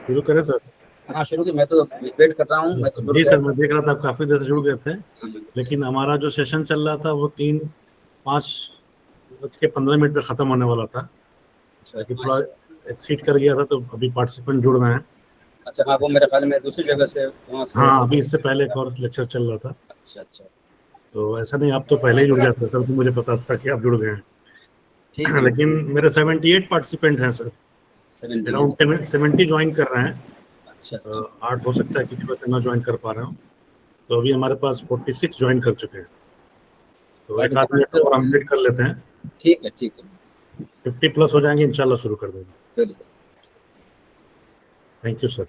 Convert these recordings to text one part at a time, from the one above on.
शुरू करें सर? हाँ शुरू की, मैं तो वेट कर रहा हूँ, मैं तो जुड़ जी गया सर, मैं देख रहा था आप काफी देर से जुड़ गए थे, हूँ। लेकिन हमारा जो सेशन चल रहा था वो 3:05 पे खत्म होने वाला था, अच्छा लेकिन थोड़ा पाँच। एक्सीड कर गया था, तो अभी पार्टिसिपेंट जुड़ रहे हैं। अच्छा हाँ, वो मेरे ख्याल में दूसरी जगह से वहाँ से। हाँ, अभी इससे पहले एक और लेक्चर चल रहा था। अच्छा अच्छा। तो ऐसा नहीं, आप तो पहले ही जुड़ जाते सर, तो मुझे पता था कि आप जुड़ गए ठीक हैं। है। लेकिन मेरे 78 पार्टिसिपेंट हैं सर। 78। अराउंड 70 ज्वाइन कर रहे हैं। अच्छा अच्छा। 8 हो सकता है किसी वजह से ना ज्वाइन कर पा रहे हो। तो अभी हमारे पास 46 ज्वाइन कर चुके हैं। तो एक आध मिनट पार्टिसिपेंट। और हम वेट कर लेते हैं। ठीक है ठीक है। 50 प्लस हो जाएंगे, इंशाल्लाह शुरू कर देंगे। बिल्कुल। Thank you sir.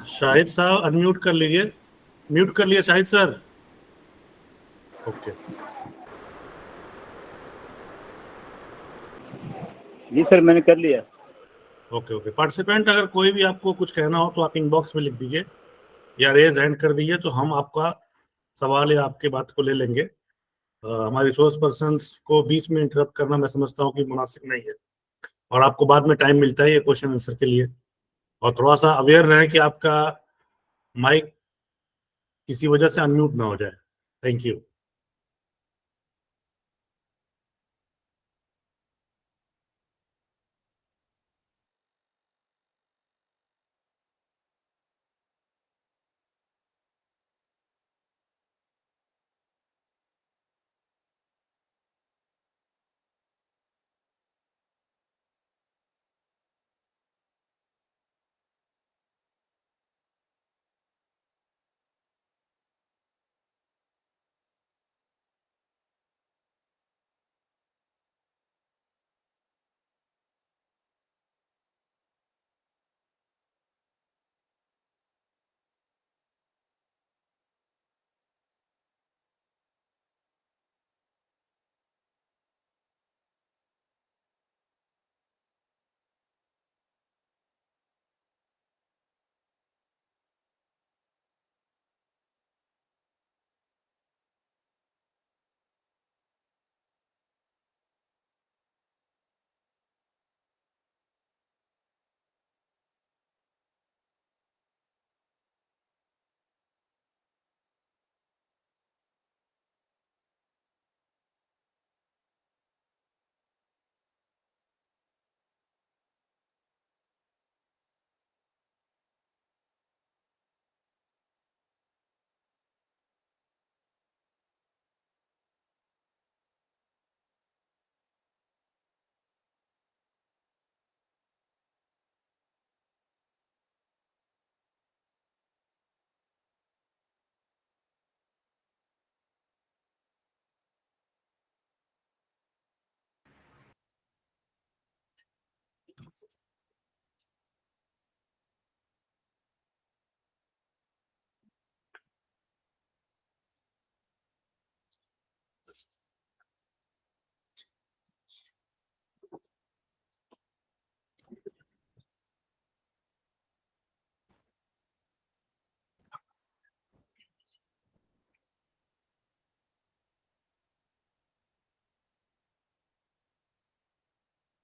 शाहिद साहब अनम्यूट कर लीजिए। म्यूट कर लिए शाहिद सर। ओके। जी सर, मैंने कर लिया। ओके ओके, पार्टिसिपेंट अगर कोई भी आपको कुछ कहना हो तो आप इनबॉक्स में लिख दीजिए या रेज हैंड कर दीजिए, तो हम आपका सवाल या आपके बात को ले लेंगे। हमारे रिसोर्स पर्सन को बीच में इंटरप्ट करना मैं समझता हूँ कि मुनासिब नहीं है, और आपको बाद में टाइम मिलता है ये क्वेश्चन आंसर के लिए। और थोड़ा सा अवेयर रहें कि आपका माइक किसी वजह से अनम्यूट ना हो जाए। Thank you.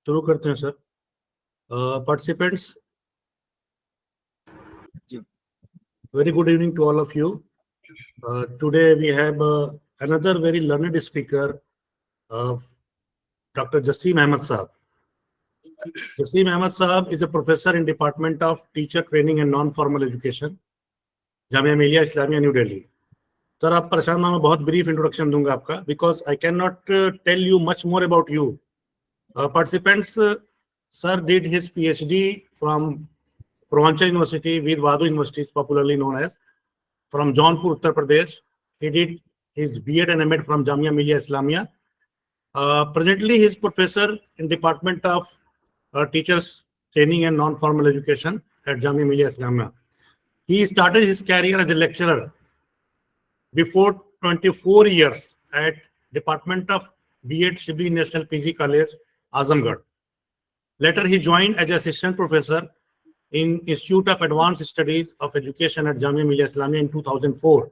शुरू करते हैं sir. Participants, very good evening to all of you. Today we have another very learned speaker, Dr. Jassim Ahmed Saab. Jassim Ahmed Saab is a professor in Department of Teacher Training and Non-Formal Education, Jamia Millia Islamia, New Delhi. Sir आप परेशान ना, मैं बहुत brief introduction दूंगा आपका, because I can not tell you much more about you. Participants, sir did his PhD from Purvanchal University, Veer Bahadur University, popularly known as, from Jaunpur, Uttar Pradesh. He did his B.Ed and M.Ed from Jamia Millia Islamia. Presently, he is professor in Department of Teachers Training and Non-Formal Education at Jamia Millia Islamia. He started his career as a lecturer before 24 years at Department of B.Ed Shibli National PG College, Azamgarh. Later, he joined as assistant professor in Institute of Advanced Studies of Education at Jamia Millia Islamia in 2004.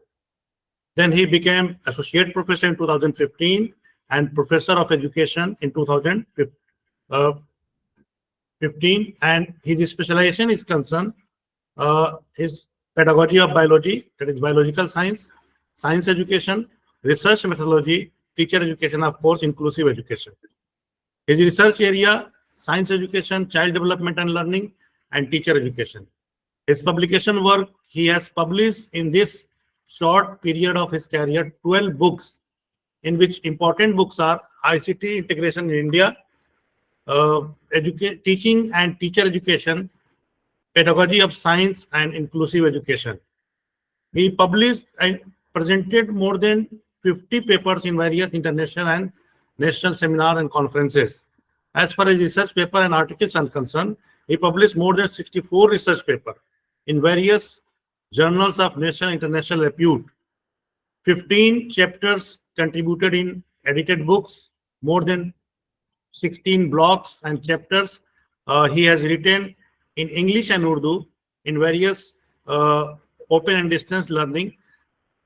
Then he became associate professor in 2015 and professor of education in 2015. And his specialization is concerned his pedagogy of biology, that is biological science, science education, research methodology, teacher education, of course, inclusive education. His research area, science education, child development and learning, and teacher education. His publication work, he has published in this short period of his career 12 books, in which important books are ICT Integration in India, Teaching and Teacher Education, Pedagogy of Science and Inclusive Education. He published and presented more than 50 papers in various international and national seminars and conferences. As far as research paper and articles are concerned, he published more than 64 research papers in various journals of national and international repute. 15 chapters contributed in edited books, more than 16 blogs and chapters he has written in English and Urdu in various open and distance learning,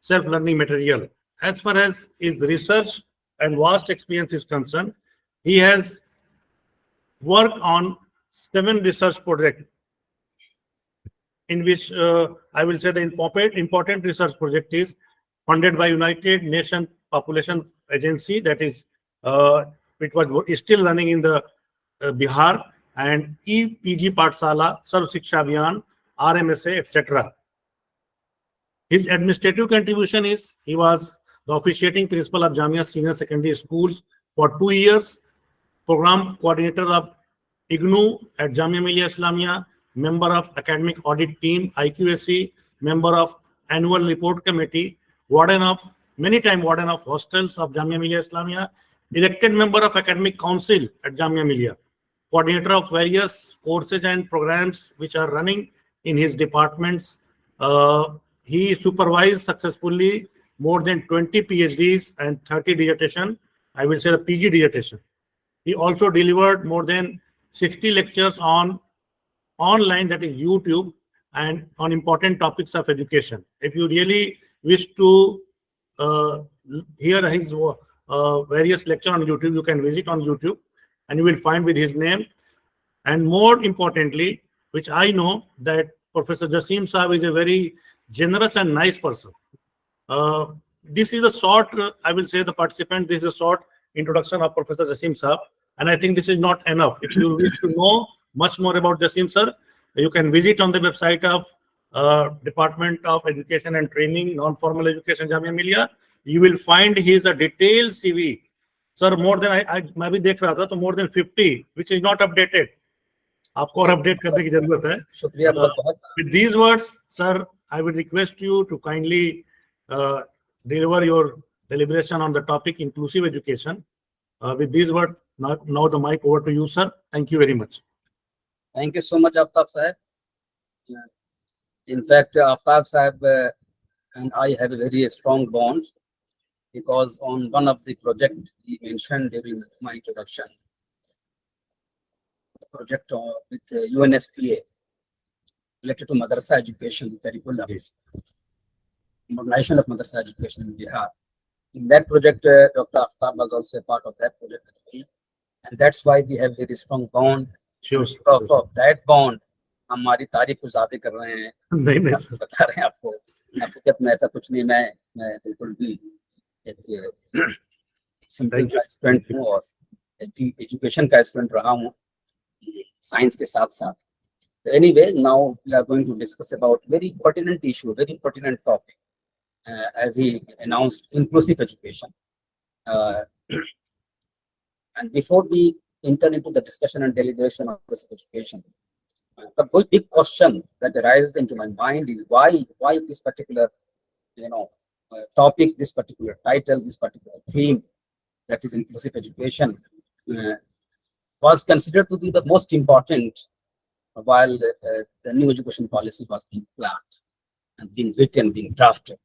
self-learning material. As far as his research and vast experience is concerned, he has worked on 7 research projects, in which I will say the important research project is funded by United Nations Population Agency, that is, it was still running in the Bihar, and EPG Pathshala, Sarv Shiksha Abhiyan, RMSA, etc. His administrative contribution is, he was the officiating principal of Jamia Senior Secondary Schools for 2 years, program coordinator of IGNU at Jamia Millia Islamia, member of academic audit team, IQAC, member of annual report committee, many time warden of hostels of Jamia Millia Islamia, elected member of academic council at Jamia Millia, coordinator of various courses and programs which are running in his departments. He supervised successfully more than 20 PhDs and 30 dissertation, I will say the PG dissertation. He also delivered more than 60 lectures on online, that is YouTube, and on important topics of education. If you really wish to hear his various lectures on YouTube, you can visit on YouTube and you will find with his name. And more importantly, which I know, that Professor Jasim Saab is a very generous and nice person. This is a short, I will say the participant, this is a short introduction of Professor Jasim Saab, and I think this is not enough. If you wish to know much more about Jasim sir, you can visit on the website of Department of Education and Training, Non-Formal Education, Jamia Millia. You will find his a detailed CV. Sir, more than I bhi dekh raha tha, to more than 50, which is not updated. आपको और update करने की जरूरत है. शुक्रिया बहुत. With these words, sir, I would request you to kindly deliver your deliberation on the topic inclusive education. With these words, now the mic over to you, sir. Thank you very much. Thank you so much, Aftab Sahib. In fact, Aftab Sahib and I have a very strong bond, because on one of the project he mentioned during my introduction, the project with UNFPA related to Madrasa education curriculum, Yes. modernization of Madrasa education in Bihar. In that project, Dr. Aftab was also a part of that project with me, and that's why we have very strong bond. Sure. Of that bond, हमारी तारीफ कुछ ज्यादा कर रहे हैं. नहीं sir. बता रहे हैं आपको हकीकत में ऐसा कुछ नहीं. मैं बिल्कुल भी सिंपल स्टूडेंट हूँ और एजुकेशन का स्टूडेंट रहा हूँ साइंस के साथ साथ. Anyway, now we are going to discuss about very pertinent issue, very pertinent topic, as he announced, inclusive education. And before we enter into the discussion and deliberation of inclusive education, the big question that arises into my mind is why this particular, topic, this particular title, this particular theme, that is inclusive education, was considered to be the most important while the new education policy was being planned and being written, being drafted.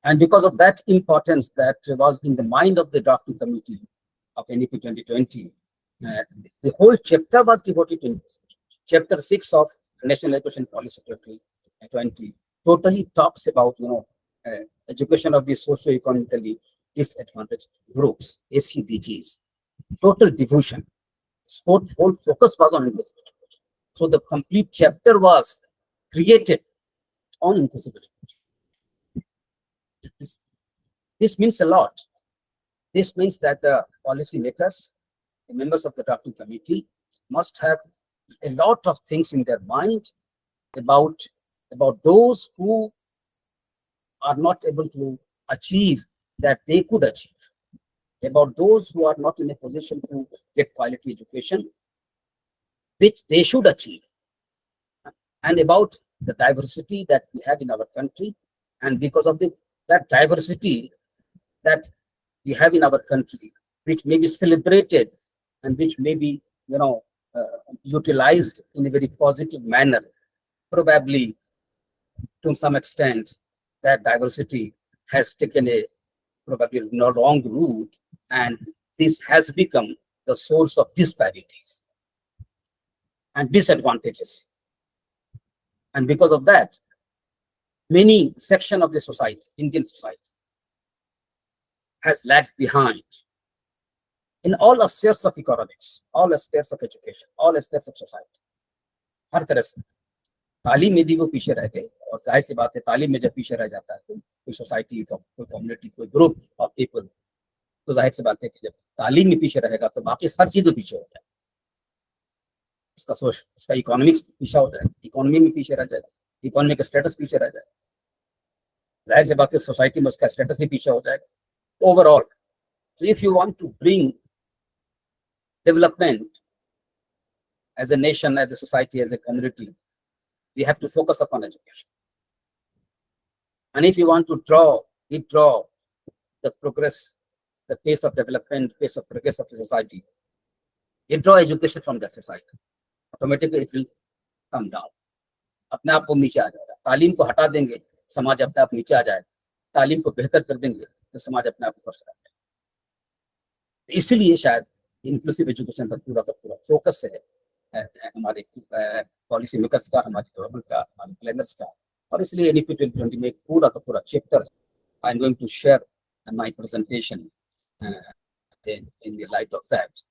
And because of that importance that was in the mind of the drafting committee of NEP 2020, the whole chapter was devoted to education. Chapter 6 of National Education Policy 2020 totally talks about, education of the socio-economically disadvantaged groups, ACDGs. Total devotion. Whole focus was on inclusive education. So the complete chapter was created on inclusive education. This means a lot. This means that the policymakers, the members of the drafting committee, must have a lot of things in their mind about those who are not able to achieve that they could achieve, about those who are not in a position to get quality education, which they should achieve, and about the diversity that we have in our country. And because of that diversity that we have in our country, which may be celebrated and which may be, utilized in a very positive manner, probably to some extent that diversity has taken a probably wrong route, and this has become the source of disparities and disadvantages. And because of that, many section of the society, Indian society, has lagged behind in all aspects of economics, all aspects of education, all aspects of society. हर तरह से तालीम में भी वो पीछे रह गए, और जाहिर सी बात है तालीम में जब पीछे रह जाता है कोई सोसाइटी, कोई कम्युनिटी, कोई ग्रुप ऑफ पीपल, तो जाहिर सी बात है कि जब तालीम में पीछे रहेगा तो बाकी हर चीज में पीछे हो जाएगा। उसका इकोनॉमिक्स पीछे हो जाएगा, इकोनॉमी में पीछे रह जाएगा, इकोनॉमी का स्टेटस पीछे रह जाएगा, जाहिर सी बात है सोसाइटी में उसका स्टेटस भी पीछे हो जाएगा overall. So if you want to bring development as a nation, as a society, as a community, we have to focus upon education. And if you want to withdraw the progress, the pace of development, pace of progress of the society, withdraw education from that society, automatically it will come down. अपने आप को नीचे आ जाएगा। तालीम को हटा देंगे, समाज अपने आप नीचे आ जाएगा। तालीम को बेहतर कर देंगे तो समाज अपने आप ऊपर से आ जाएगा। इसीलिए शायद इंक्लूसिव एजुकेशन पर पूरा का पूरा फोकस है हमारे पॉलिसी मेकर्स का, हमारी गवर्नमेंट का, हमारे प्लानर्स का, और इसलिए NEP 2020 में पूरा का पूरा chapter I am going to share my presentation in the light of that.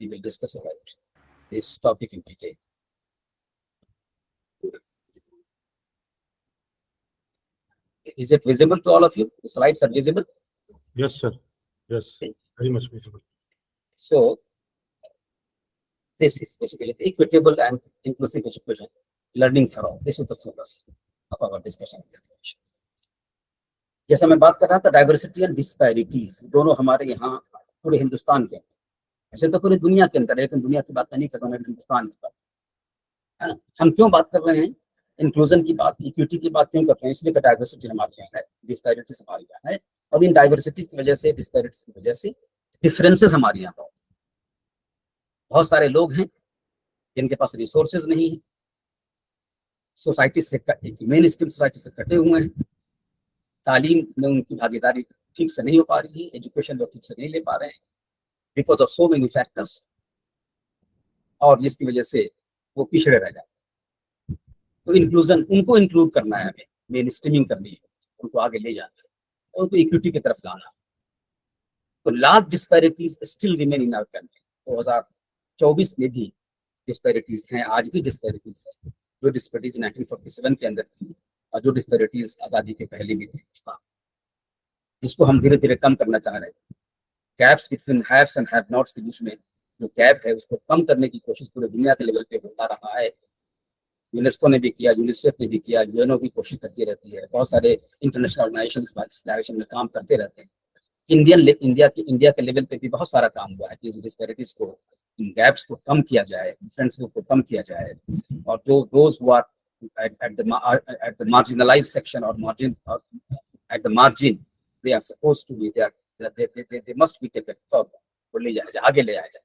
We will discuss about this topic in detail. Is it visible to all of you? The slides are visible? Yes, sir. Yes, very much visible. So, this is basically the equitable and inclusive education, learning for all. This is the focus of our discussion. जैसा मैं बात कर रहा था, diversity and disparities दोनों हमारे यहाँ पूरे हिंदुस्तान के अंदर, ऐसे तो पूरी दुनिया के अंदर, लेकिन दुनिया की बात मैं नहीं कर रहा हूँ, हिंदुस्तान की बात है ना। हम क्यों बात कर रहे हैं इंक्लूजन की बात, इक्विटी की बात क्यों कर रहे हैं? इसलिए कि डाइवर्सिटी हमारे यहाँ है, डिस्पैरिटीज हमारे यहाँ है, और इन डाइवर्सिटीज की वजह से, डिस्पैरिटीज की वजह से डिफरेंसेस हमारे यहाँ बहुत सारे लोग हैं जिनके पास रिसोर्सेज नहीं है, सोसाइटी से मेन स्ट्रीम सोसाइटी से कटे हुए हैं, तालीम में उनकी भागीदारी ठीक से नहीं हो पा रही है, एजुकेशन लोग ठीक से नहीं ले पा रहे हैं because of so many factors, और जिसकी वजह से वो पिछड़े रह जाते हैं। तो इंक्लूजन, उनको इंक्लूड करना है, हमें मेन स्ट्रीमिंग करनी है, उनको आगे ले जाना है, और उनको इक्विटी की तरफ लाना है। तो large disparities still remain in our country. 2024 में भी डिस्पैरिटीज हैं, आज भी डिस्पैरिटीज है। जो डिस्पैरिटीज 1947 के अंदर थी और जो डिस्पैरिटीज आज़ादी के पहले भी थे, जिसको हम धीरे धीरे कम करना चाह रहे हैं। Gaps between haves and have nots के बीच में जो गैप है उसको कम करने की कोशिश पूरे दुनिया के लेवल पे होता रहा है। यूनेस्को ने भी किया, यूनिसेफ ने भी किया, यूएनओ भी कोशिश करती रहती है, बहुत सारे इंटरनेशनल ऑर्गेनाइजेशन इस डायरेक्शन में काम करते रहते हैं। इंडिया के लेवल पे भी बहुत सारा काम हुआ है कि इस डिस्पैरिटीज को, इन गैप्स को कम किया जाए, डिफरेंस को कम किया जाए, और जो those who are at the marginalized section or margin, or at the margin, they are supposed to be there, they must be taken forward, वो ले जाया जाए, आगे ले आया जाए,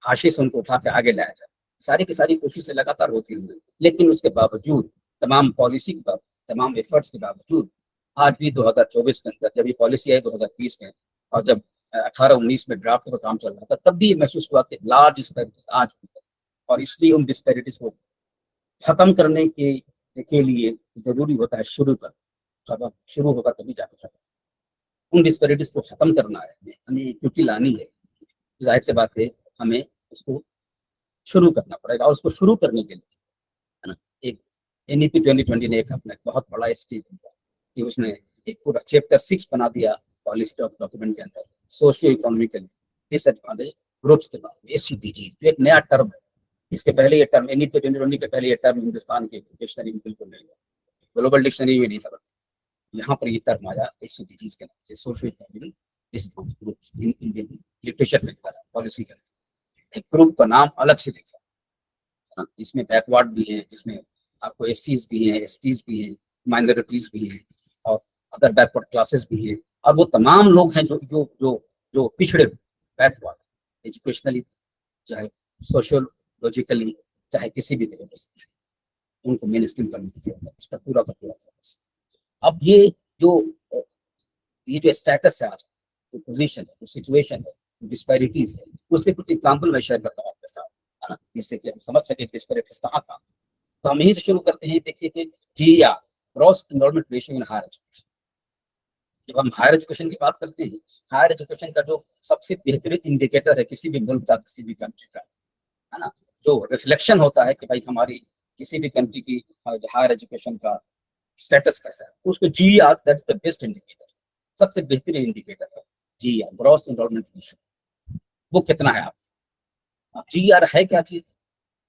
हाशिए से उनको उठा के आगे लाया जाए। सारी की सारी कोशिशें लगातार होती रही, लेकिन उसके बावजूद, तमाम पॉलिसी के बावजूद, तमाम एफर्ट्स के बावजूद आज भी 2024 के अंदर जब ये पॉलिसी आई 2020 में, और जब 18-19 में ड्राफ्ट पर काम चल रहा था, तब भी ये महसूस हुआ कि लार्ज डिस्पैरिटीज आज भी है, और इसलिए उन डिस्पैरिटीज को खत्म करने के लिए जरूरी होता है खत्म शुरू होगा तभी जाकर खत्म। उन डिस्पैरिटीज को खत्म करना है, हमें इक्विटी लानी है, जाहिर सी बात है हमें उसको शुरू करना पड़ेगा। और उसको शुरू करने के लिए है ना, एक NEP 2020 ने एक अपना बहुत बड़ा स्टेप लिया कि उसने एक पूरा चैप्टर 6 बना दिया पॉलिसी डॉक्यूमेंट के अंदर, सोशियो इकोनॉमिकली डिसएडवांटेज ग्रुप्स के बारे में, SCDG, जो एक नया टर्म है। इसके पहले ये टर्म NEP 2020 के पहले ये टर्म हिंदुस्तान के डिक्शनरी में बिल्कुल नहीं था, ग्लोबल डिक्शनरी में नहीं था। यहाँ पर ये टर्म आया SCDGs के नाम से, socio economic disadvantage groups in Indian literature में पॉलिसी का एक ग्रुप का नाम अलग से दिया। इसमें बैकवर्ड भी है, जिसमें आपको SCs भी हैं, STs भी हैं, माइनॉरिटीज भी हैं, और अदर बैकवर्ड क्लासेस भी हैं, और वो तमाम लोग हैं जो जो जो जो पिछड़े बैकवर्ड एजुकेशनली, चाहे सोशियोलॉजिकली, चाहे किसी भी तरीके से, उनको मेन स्ट्रीम करने की जरूरत है। उसका पूरा का पूरा फोकस। अब ये जो स्टेटस है आज, जो पोजीशन है, जो सिचुएशन है, डिस्पैरिटीज है, उसके कुछ एग्जाम्पल मैं शेयर करता हूँ आपके साथ, है ना, जिससे कि हम समझ सके डिस्पैरिटीज कहाँ। तो हम यही से शुरू करते हैं। देखिए कि GER, gross enrolment ratio in higher education. जब हम हायर एजुकेशन की बात करते हैं, हायर एजुकेशन का जो सबसे बेहतरीन इंडिकेटर है किसी भी मुल्क का, किसी भी कंट्री का, है ना, जो रिफ्लेक्शन होता है कि भाई हमारी किसी भी कंट्री की हायर एजुकेशन का स्टेटस कैसा है, तो उसको GER, that's the best indicator, सबसे बेहतरीन इंडिकेटर है GER, ग्रॉस एनरोलमेंट रेशियो। वो कितना है आप GER है क्या चीज?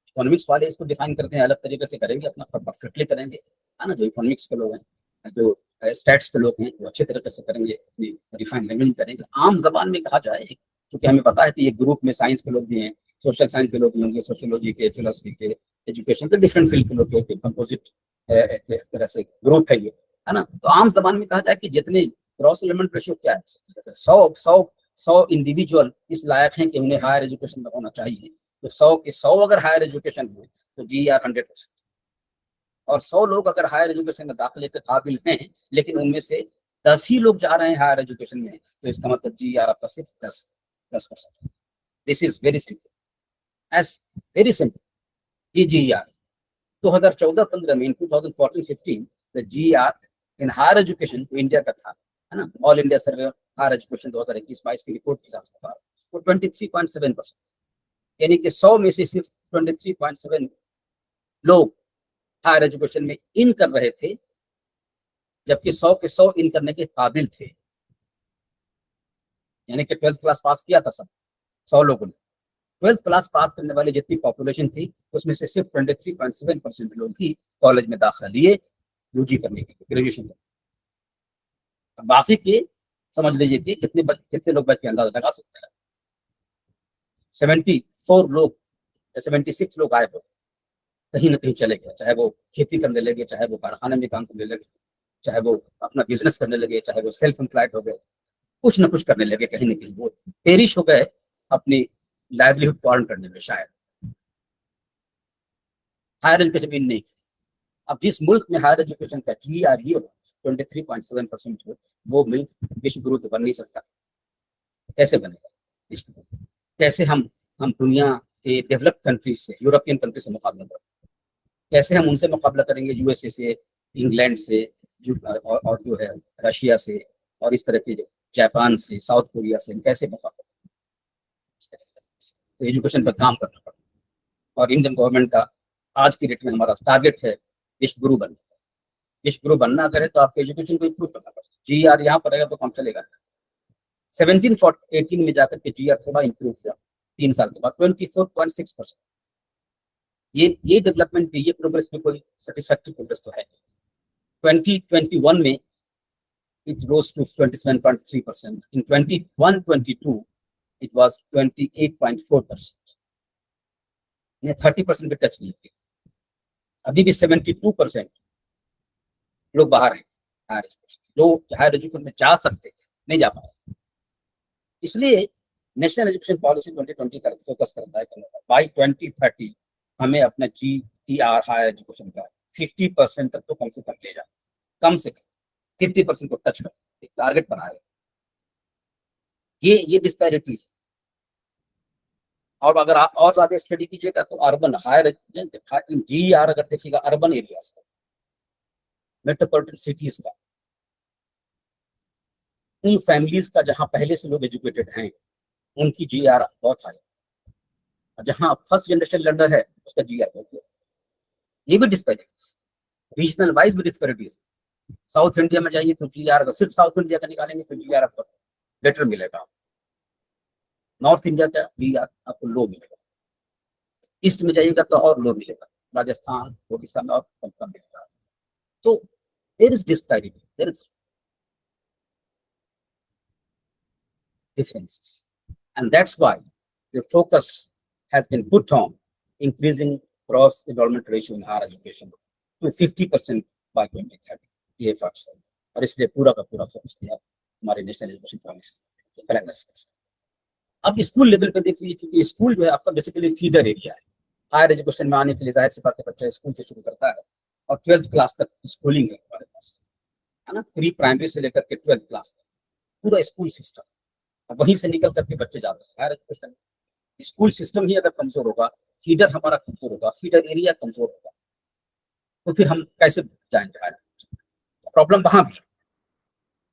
इकोनॉमिक्स वाले इसको डिफाइन करते हैं, अलग तरीके से करेंगे, अपना परफेक्टली करेंगे, है ना। जो इकोनॉमिक्स के लोग हैं, जो स्टैट्स के लोग हैं, वो अच्छे तरीके से करेंगे, अपनी रिफाइन लैंग्वेज करेंगे। आम जबान में कहा जाए, क्योंकि हमें पता है कि ये ग्रुप में साइंस के लोग भी हैं, सोशल साइंस के लोग भी होंगे, सोशियोलॉजी के, फिलोसफी के, एजुकेशन के, डिफरेंट फील्ड के लोग के कंपोजिट तरह से ग्रुप है ये, है ना। तो आम जबान में कहा जाए कि जितने ग्रॉस एनरोलमेंट रेशियो क्या है, 100 इंडिविजुअल इस लायक हैं कि उन्हें हायर एजुकेशन में होना चाहिए, तो 100 के 100 अगर हायर एजुकेशन हुए तो GER 100%, और 100 लोग अगर हायर एजुकेशन में दाखिले के काबिल हैं, लेकिन उनमें से 10 ही लोग जा रहे हैं हायर एजुकेशन में, तो इसका मतलब GER आपका सिर्फ 10%। This is very simple, as very simple. ये GER 2014-15 में, 2014-15 the GER in higher education तो इंडिया का था, है ना, all India survey higher education 2021-22 की रिपोर्ट के हिसाब से था, वो 23.7%, यानी कि 100 में से सिर्फ 23.7 लोग हायर एजुकेशन में इन कर रहे थे, जबकि 100 के 100 इन करने के काबिल थे। यानी कि 12th क्लास पास किया था सब 100 लोगों ने। 12th क्लास पास करने वाली जितनी पॉपुलेशन थी, उसमें से सिर्फ 23.7% लोग ही कॉलेज में दाखिला लिए UG करने के लिए, ग्रेजुएशन करने। बाकी के समझ लीजिए कि कितने लोग बच के अंदाजा लगा सकते हैं। 74 लोग, 76 लोग आए हो, कहीं ना कहीं चले गए, चाहे वो खेती करने लगे, चाहे वो कारखाने में काम करने लगे, चाहे वो अपना बिजनेस करने लगे, चाहे वो सेल्फ एम्प्लॉयड हो गए, कुछ ना कुछ करने लगे, कहीं ना कहीं वो पेरिश हो गए अपनी लाइवलीहुड को अर्न करने में। शायद हायर एजुकेशन में नहीं। अब जिस मुल्क में हायर एजुकेशन का GER ये हो 23.7% हो, वो मुल्क विश्व गुरु तो बन नहीं सकता। कैसे बनेगा विश्व गुरु? कैसे हम दुनिया के डेवलप्ड कंट्रीज से, यूरोपियन कंट्री से मुकाबला करेंगे? कैसे हम उनसे मुकाबला करेंगे, USA से, इंग्लैंड से, और जो है रशिया से, और इस तरह के जापान से, साउथ कोरिया से, कैसे मुकाबला करेंगे? तो एजुकेशन पर काम करना पड़ेगा। और इंडियन गवर्नमेंट का आज की डेट में हमारा टारगेट है विश्व गुरु बनने का। विश्व गुरु बनना करे तो आपको एजुकेशन को इम्प्रूव करना पड़ेगा। GER यहाँ पर रहेगा तो काम चलेगा। 17-18 में जाकर के GER थोड़ा इम्प्रूव हुआ, 3 साल के बाद 24.6%। ये डेवलपमेंट पे, ये प्रोग्रेस में कोई सेटिस्फैक्टरी प्रोग्रेस तो है। 2021 में it rose to 27.3%. In 21-22 it was 28.4%. ये 30% पे टच नहीं किया। अभी भी 72% लोग बाहर हैं हायर एजुकेशन, जो हायर एजुकेशन में जा सकते थे, नहीं जा पा रहे। इसलिए नेशनल एजुकेशन पॉलिसी 2020 का फोकस करता है कि बाय 2030 हमें अपना GER हायर एजुकेशन का 50% तक तो कम से कम ले जाए, कम से कम 50% को टच कर, एक टारगेट बनाया। ये डिस्पैरिटीज। और अगर आप और ज्यादा स्टडी कीजिएगा तो अर्बन हायर GER अगर देखिएगा अर्बन एरियाज का, मेट्रोपॉलिटन सिटीज का, उन फैमिलीज का जहां पहले से लोग एजुकेटेड हैं उनकी GER बहुत हाई, जहां फर्स्ट जनरेशन लर्नर है उसका GER बहुत लो। ये भी डिस्पैरिटीज, रीजनल वाइज भी डिस्पैरिटीज। साउथ इंडिया में जाइए तो GER सिर्फ साउथ इंडिया का निकालेंगे तो GER आपको बेटर मिलेगा, नॉर्थ इंडिया का GER आपको लो मिलेगा, ईस्ट में जाइएगा तो और लो मिलेगा, राजस्थान ओडिशा में और कम मिलेगा। तो there is disparity, there is differences, and that's why the focus has been put on increasing gross enrollment ratio in higher education to 50% by 2030। ये फैक्ट्स है और इसलिए पूरा का पूरा फोकस दिया हमारे नेशनल एजुकेशन पॉलिसी प्लानर्स के। अब स्कूल लेवल पे देख लीजिए, क्योंकि स्कूल जो है आपका बेसिकली फीडर एरिया है। हायर एजुकेशन में आने के लिए जाहिर सी बात है बच्चा स्कूल से शुरू करता है और 12th क्लास तक स्कूलिंग है हमारे पास, है ना, प्री प्राइमरी से लेकर के 12th क्लास तक पूरा स्कूल सिस्टम, वहीं से निकल करके बच्चे जाते हैं हायर एजुकेशन। स्कूल सिस्टम ही अगर कमजोर होगा, फीडर हमारा कमजोर होगा, फीडर एरिया कमजोर होगा, तो फिर हम कैसे जाएंगे हायर एजुकेशन? प्रॉब्लम वहां भी है।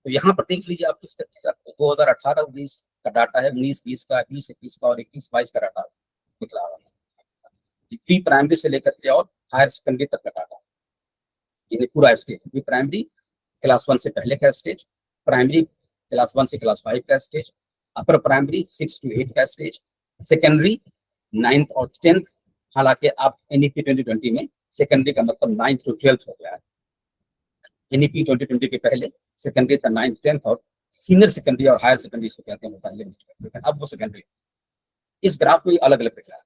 तो यहाँ पर देख लीजिए आप किस तरीके से 2018-19 का डाटा है, 19-20 का, 20-21 का और 21-22 का डाटा निकला रहा है। प्री प्राइमरी से लेकर के और हायर सेकेंडरी तक का डाटा, यानी पूरा स्टेज, प्री प्राइमरी क्लास 1 से पहले का स्टेज, प्राइमरी क्लास 1 से क्लास 5 का स्टेज, अपर प्राइमरी 6 to 8 का स्टेज, सेकेंडरी 9th और 10th। हालांकि आप NEP 2020 में सेकेंडरी का मतलब 9th to 12th हो गया है। NEP 2020 के पहले सेकेंडरी था 9th 10th और सीनियर सेकेंडरी और हायर सेकेंडरी इसको कहते हैं होता है, अब वो सेकेंडरी इस ग्राफ में अलग अलग दिख रहा है।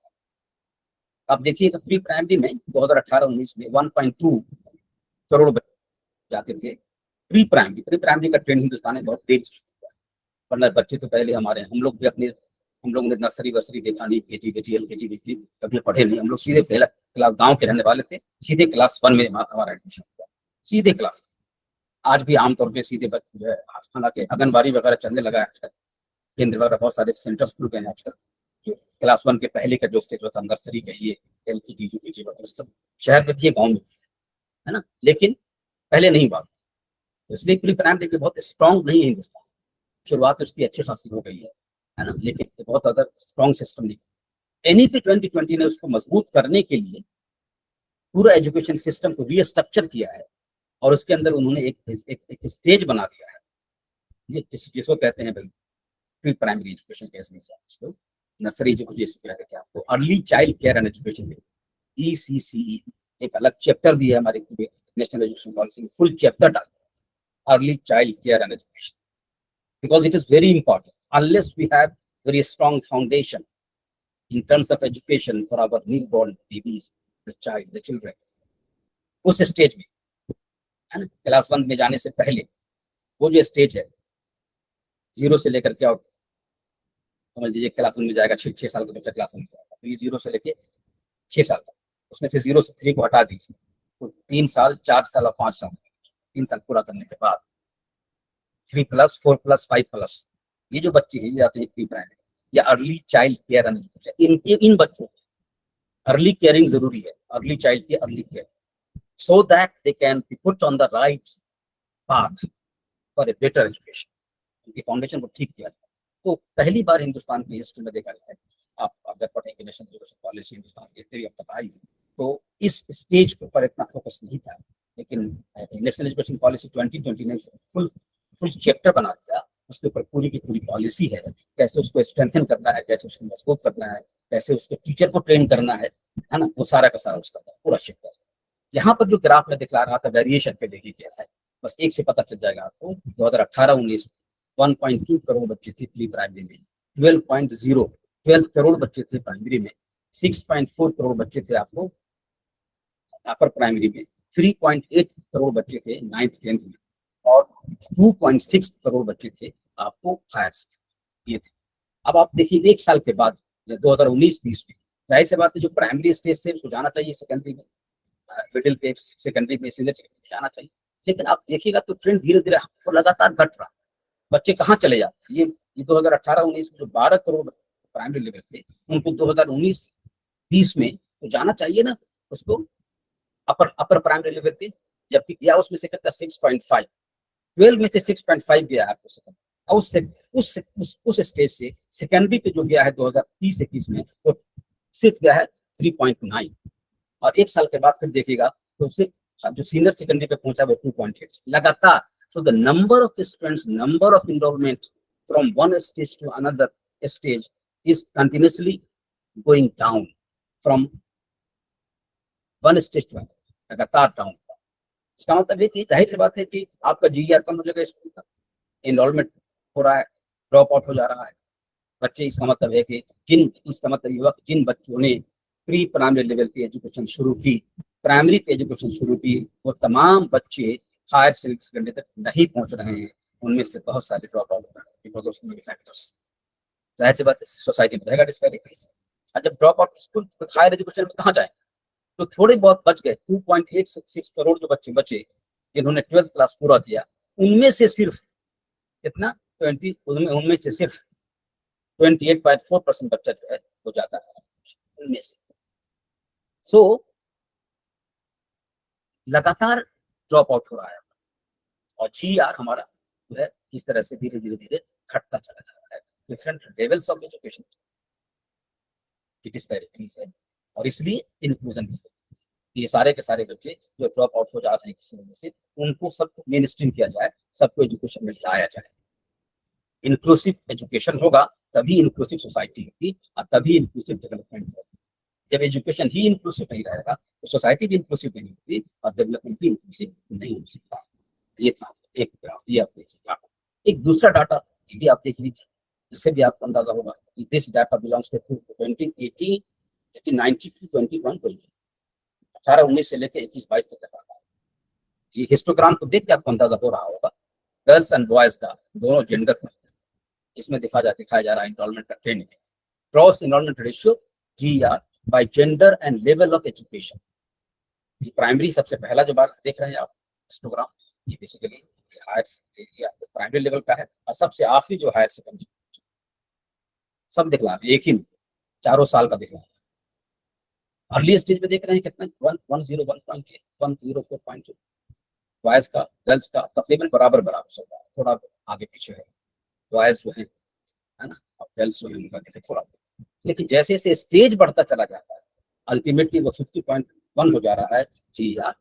आप देखिएगा प्री प्राइमरी में 2018-19 में 1.2 करोड़ बच्चे जाते थे प्री प्राइमरी का ट्रेंड हिंदुस्तान में बहुत देर से शुरू हुआ है, वरना बच्चे तो पहले हमारे, हम लोग ने नर्सरी वर्सरी देखा नहीं, KG LKG कभी पढ़े नहीं, हम लोग सीधे पहला क्लास, गांव के रहने वाले थे, सीधे क्लास 1 में हमारा एडमिशन हुआ, सीधे क्लास। आज भी आमतौर पर सीधे बच्चे जो है, हालांकि आंगनबाड़ी वगैरह चलने लगा है आजकल, केंद्र वगैरह बहुत सारे सेंटर्स खुल गए हैं आजकल, जो क्लास 1 के पहले का जो स्टेज होता है, नर्सरी कहिए, LKG UKG वगैरह सब शहर में भी गाँव में है ना, लेकिन पहले नहीं हुआ। इसलिए प्री प्राइमरी भी बहुत स्ट्रॉन्ग नहीं है हिंदुस्तान, शुरुआत उसकी अच्छी खासी हो गई है ना, लेकिन बहुत ज्यादा स्ट्रॉन्ग सिस्टम नहीं। NEP 2020 ने उसको मजबूत करने के लिए पूरा एजुकेशन सिस्टम को रीस्ट्रक्चर किया है और उसके अंदर उन्होंने एक स्टेज बना दिया है, जिसको कहते हैं भाई प्री प्राइमरी एजुकेशन, कैसे उसको नर्सरी एजुकेशन कहते हैं, आपको early child care and education ECCE एक अलग चैप्टर भी है हमारे नेशनल एजुकेशन पॉलिसी में, फुल चैप्टर डाल early child care and education, because it is very important. Unless we have very strong foundation in terms of education for our newborn babies, the children, उस stage में है ना, class 1 में जाने से पहले वो जो स्टेज है 0 से लेकर के, और समझ लीजिए क्लास 1 में जाएगा 6 साल का बच्चा क्लास 1 में जाएगा, तो ये 0 से लेके 6 साल का, उसमें से 0 से 3 को हटा दीजिए तो 3 साल 4 साल और 5 साल, 3 साल पूरा करने के बाद 3+, 4+, 5+, ये जो बच्चे हैं ये जाते हैं प्री प्राइमरी या early child care and education. इन बच्चों को अर्ली केयरिंग जरूरी है, अर्ली चाइल्ड की early care, so that they can be put on the right path for a better education, उनकी फाउंडेशन को ठीक किया जाए। तो पहली बार हिंदुस्तान की हिस्ट्री में देखा जाए, आप अगर पढ़ेंगे नेशनल एजुकेशन पॉलिसी हिंदुस्तान की इतनी अब तक आई, तो इस स्टेज के ऊपर इतना फोकस नहीं था, लेकिन नेशनल एजुकेशन पॉलिसी 2020 ने फुल चैप्टर बना दिया, उसके ऊपर पूरी की पूरी पॉलिसी है, कैसे उसको स्ट्रेंथन करना है, कैसे उसको मजबूत करना है, कैसे उसके टीचर को ट्रेन करना है ना, वो सारा का सारा उसका पूरा चैप्टर। यहाँ पर जो ग्राफ में दिखला रहा था वेरिएशन पे देखिए क्या है, बस एक से पता चल जाएगा आपको। 2018-19 1.2 करोड़ बच्चे थे प्री प्राइमरी में, 12 करोड़ बच्चे थे प्राइमरी में, 6.4 करोड़ बच्चे थे आपको अपर प्राइमरी में, 3.8 करोड़ बच्चे थे 9th 10th में, और 2.6 करोड़ बच्चे थे आपको हायर सेकेंडरी, ये थे। अब आप देखिए एक साल के बाद 2019-20 में जाहिर सी बात है जो प्राइमरी स्टेज से उसको जाना चाहिए सेकेंडरी में, मिडिल पे सेकेंडरी में, सीनियर सेकेंडरी में जाना चाहिए, लेकिन आप देखिएगा तो ट्रेंड धीरे धीरे आपको लगातार घट रहा है। बच्चे कहाँ चले जाते हैं? ये 2018-19 में जो 12 करोड़ प्राइमरी लेवल पे, उनको 2019-20 में तो जाना चाहिए ना उसको अपर प्राइमरी लेवल पे, जबकि गया उसमें से कितना 6.5, 12 में से 6.5 गया है आपको सेकंड, और उस स्टेज से सेकेंडरी पे जो गया है 2030-21 में वो सिर्फ गया है 3.9, और एक साल के बाद फिर देखिएगा तो सिर्फ जो सीनियर सेकेंडरी पे पहुंचा वो 2.8 लगातार। So the number of students, number of enrolment from one stage to another stage is continuously going down, from one stage to another, लगातार डाउन। इसका मतलब है कि जाहिर सी बात है कि आपका जीईआर कम हो जाएगा, स्कूल का इनरोलमेंट हो रहा है, ड्रॉप आउट हो जा रहा है बच्चे। इसका मतलब है कि जिन बच्चों ने प्री प्राइमरी लेवल की एजुकेशन शुरू की, प्राइमरी की एजुकेशन शुरू की, वो तमाम बच्चे हायर सेकेंडरी तक नहीं पहुंच रहे हैं। उनमें से बहुत सारे ड्रॉप आउट हो रहे हैं बिकॉज ऑफ मेनी फैक्टर्स। जाहिर सी बात है सोसाइटी में रहेगा डिस्पैरिटीज। जब drop out school higher education में कहाँ जाए, तो थोड़े बहुत बच गए। 2.86 करोड़ जो बच्चे बचे जिन्होंने 12th क्लास पूरा किया, उनमें से सिर्फ कितना 20, उनमें से सिर्फ 28.4% बच्चा जो है वो जाता है उनमें से। सो लगातार ड्रॉप आउट हो रहा है, और जीआर हमारा जो है इस तरह से धीरे धीरे धीरे घटता चला जा रहा है। डिफरेंट लेवल्स ऑफ एजुकेशन की डिस्पैरिटीज है, और इसलिए इंक्लूजन की जरूरत है। ये सारे के सारे बच्चे जो ड्रॉप आउट हो जा रहे हैं किसी वजह से, उनको सबको मेन स्ट्रीम किया जाए, सबको एजुकेशन में लाया जाए। इंक्लूसिव एजुकेशन होगा तभी इंक्लूसिव सोसाइटी होगी, और तभी इंक्लूसिव डेवलपमेंट होगी। जब एजुकेशन ही इंक्लूसिव नहीं रहेगा तो सोसाइटी भी इंक्लूसिव नहीं होगी, और डेवलपमेंट भी इंक्लूसिव नहीं हो सकता। ये था एक ग्राफ, ये आप देख सकते हैं। एक दूसरा डाटा ये भी आप देख लीजिए, इससे भी आपको अंदाजा होगा कि this data belongs to 2018, 19 to 21, 18-19 से लेकर 21-22 तक का डाटा है। ये हिस्टोग्राम को देख के आपको अंदाजा हो रहा होगा गर्ल्स एंड बॉयज का दोनों जेंडर पर इसमें दिखाया जा रहा है एनरोलमेंट का trend. Cross enrolment ratio GR by gender and level of education. ये प्राइमरी सबसे पहला जो बार देख रहे हैं आप हिस्टोग्राम, ये बेसिकली हायर प्राइमरी लेवल का है, और सबसे आखिरी जो हायर सेकेंडरी सब दिखला रहे हैं एक ही में, चारों साल का दिखला रहे हैं। अर्ली स्टेज में देख रहे हैं कितना 101.8, 104.2 बॉयज का, गर्ल्स का तकरीबन बराबर चल रहा है, थोड़ा आगे पीछे है बॉयज जो है ना, और गर्ल्स जो है उनका देखे थोड़ा। लेकिन जैसे जैसे स्टेज बढ़ता चला जाता है अल्टीमेटली वो 50.1 हो जा रहा है जीआर,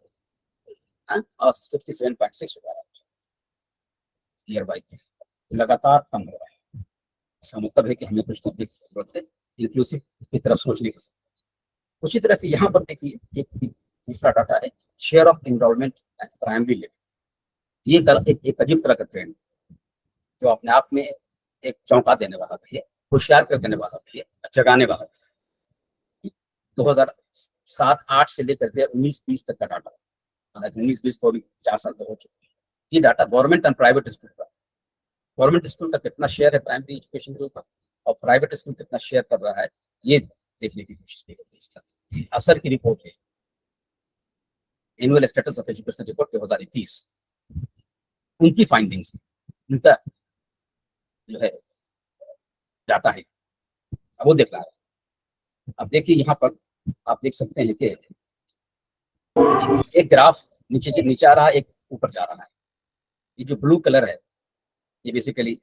और 57.6 हो जा रहा है ईयर वाइज, लगातार कम हो रहा है। इसका मतलब है कि हमें कुछ करने की जरूरत है, इंक्लूसिव की तरफ सोचने की जरूरत है। उसी तरह से यहाँ पर देखिए एक तीसरा डाटा है share of enrolment eight primary level. ये एक अजीब तरह का ट्रेंड जो अपने आप में एक चौंका देने वाला भी है, होशियार कर देने वाला भी है, जगाने वाला भी है। 2007-8 से लेकर के 19-20 तक का डाटा, 19-20 को भी 4 साल तक हो चुके हैं। ये data government and private school का, गवर्नमेंट स्कूल का कितना शेयर है प्राइमरी एजुकेशन के ऊपर, और प्राइवेट स्कूल कितना शेयर कर रहा है, ये देखने की कोशिश की गई। इसका असर की रिपोर्ट है annual status of education report 2021, उनकी फाइंडिंग्स, उनका जो है डाटा है, अब वो देख रहा है। अब देखिए यहाँ पर आप देख सकते हैं कि एक ग्राफ नीचे से नीचे आ रहा है, एक ऊपर जा रहा है। ये जो ब्लू कलर है ये बेसिकली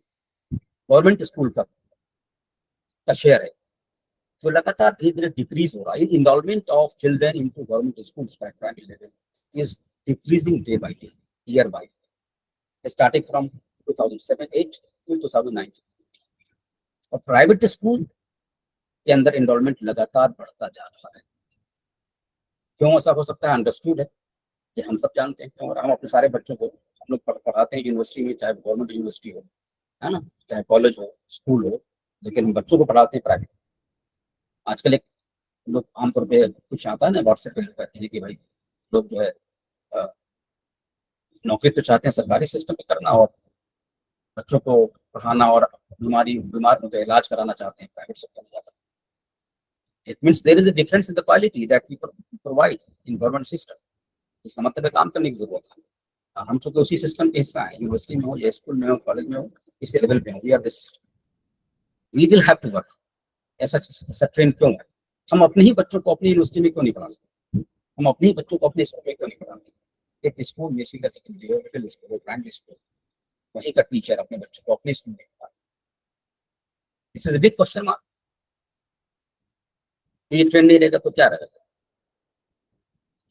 गवर्नमेंट स्कूल का शेयर है, तो लगातार धीरे धीरे डिक्रीज हो रहा है। Enrolment of children into government schools by primary level is decreasing day by day, year by year, starting from 2007-8 to 2019। और प्राइवेट स्कूल के अंदर एनरोलमेंट लगातार बढ़ता जा रहा है। क्यों ऐसा हो सकता है? अंडरस्टूड है, ये हम सब जानते हैं क्यों। और हम अपने सारे बच्चों को हम लोग पढ़ाते हैं यूनिवर्सिटी में, चाहे गवर्नमेंट यूनिवर्सिटी हो, है ना, चाहे कॉलेज हो, स्कूल हो, लेकिन हम बच्चों को पढ़ाते हैं प्राइवेट। आजकल एक लोग आमतौर पे कुछ आता है ना व्हाट्सएप पे कहते हैं कि भाई लोग जो है नौकरी तो चाहते हैं सरकारी सिस्टम में करना, और बच्चों को पढ़ाना और बीमार हो गए इलाज कराना चाहते हैं प्राइवेट सेक्टर में जाकर। It means there is a difference in the quality that we provide in government system. इसका मतलब है काम करने की जरूरत है। हम चूंकि उसी सिस्टम के हिस्सा हैं, यूनिवर्सिटी में हो या स्कूल में हो, कॉलेज में हो, इसी लेवल पे हो, we are the system, we will have to work. ऐसा ट्रेंड क्यों है? हम अपने ही बच्चों को अपनी यूनिवर्सिटी में क्यों नहीं पढ़ा सकते? हम अपने ही बच्चों को अपने स्कूल में क्यों नहीं पढ़ाते? एक स्कूल में सीधा सेकेंडरी हो, मिडिल स्कूल हो, प्राइमरी स्कूल, वहीं का टीचर अपने बच्चों को अपने स्कूल में पढ़ा, this is a big question mark. ये ट्रेंड नहीं रहेगा तो क्या रहेगा?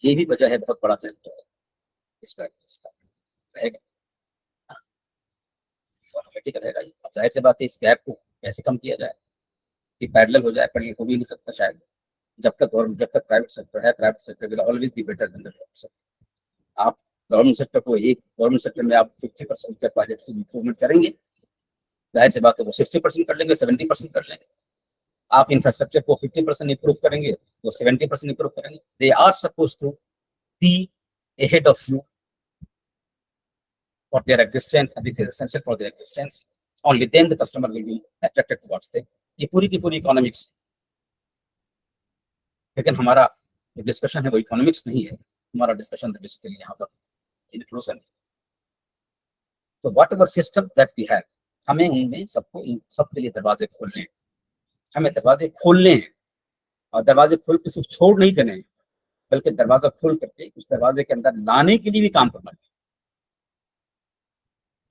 ये भी वजह है, बहुत बड़ा फैक्टर है इसका रहेगा, ऑटोमेटिक रहेगा। अब जाहिर सी बात है, इस गैप को कैसे कम किया जाए कि पैरेलल हो जाए, पर ये हो भी नहीं सकता शायद। जब तक प्राइवेट सेक्टर है, private sector will always be better than the government sector. आप गवर्नमेंट सेक्टर को, एक गवर्नमेंट सेक्टर में आप 50% के क्वालिटी इंप्रूवमेंट करेंगे, जाहिर सी बात है वो 60% कर लेंगे, 70% कर लेंगे। आप इंफ्रास्ट्रक्चर को 50% इंप्रूव करेंगे, वो 70% इंप्रूव करेंगे। They are suppose to be ahead of you for their existence, and this is essential for their existence. Only then the customer will be attracted towards them. ये पूरी की पूरी इकोनॉमिक्स, लेकिन हमारा जो डिस्कशन है वो इकोनॉमिक्स नहीं है, हमारा डिस्कशन बेसिकली यहाँ पर इंक्लूजन है। तो whatever system that we have, हमें उनमें सबके लिए दरवाजे खोलने हैं, हमें दरवाजे खोलने हैं, और दरवाजे खोल के सिर्फ छोड़ नहीं देने हैं, बल्कि दरवाजा खोल करके उस दरवाजे के अंदर लाने के लिए भी काम करना है।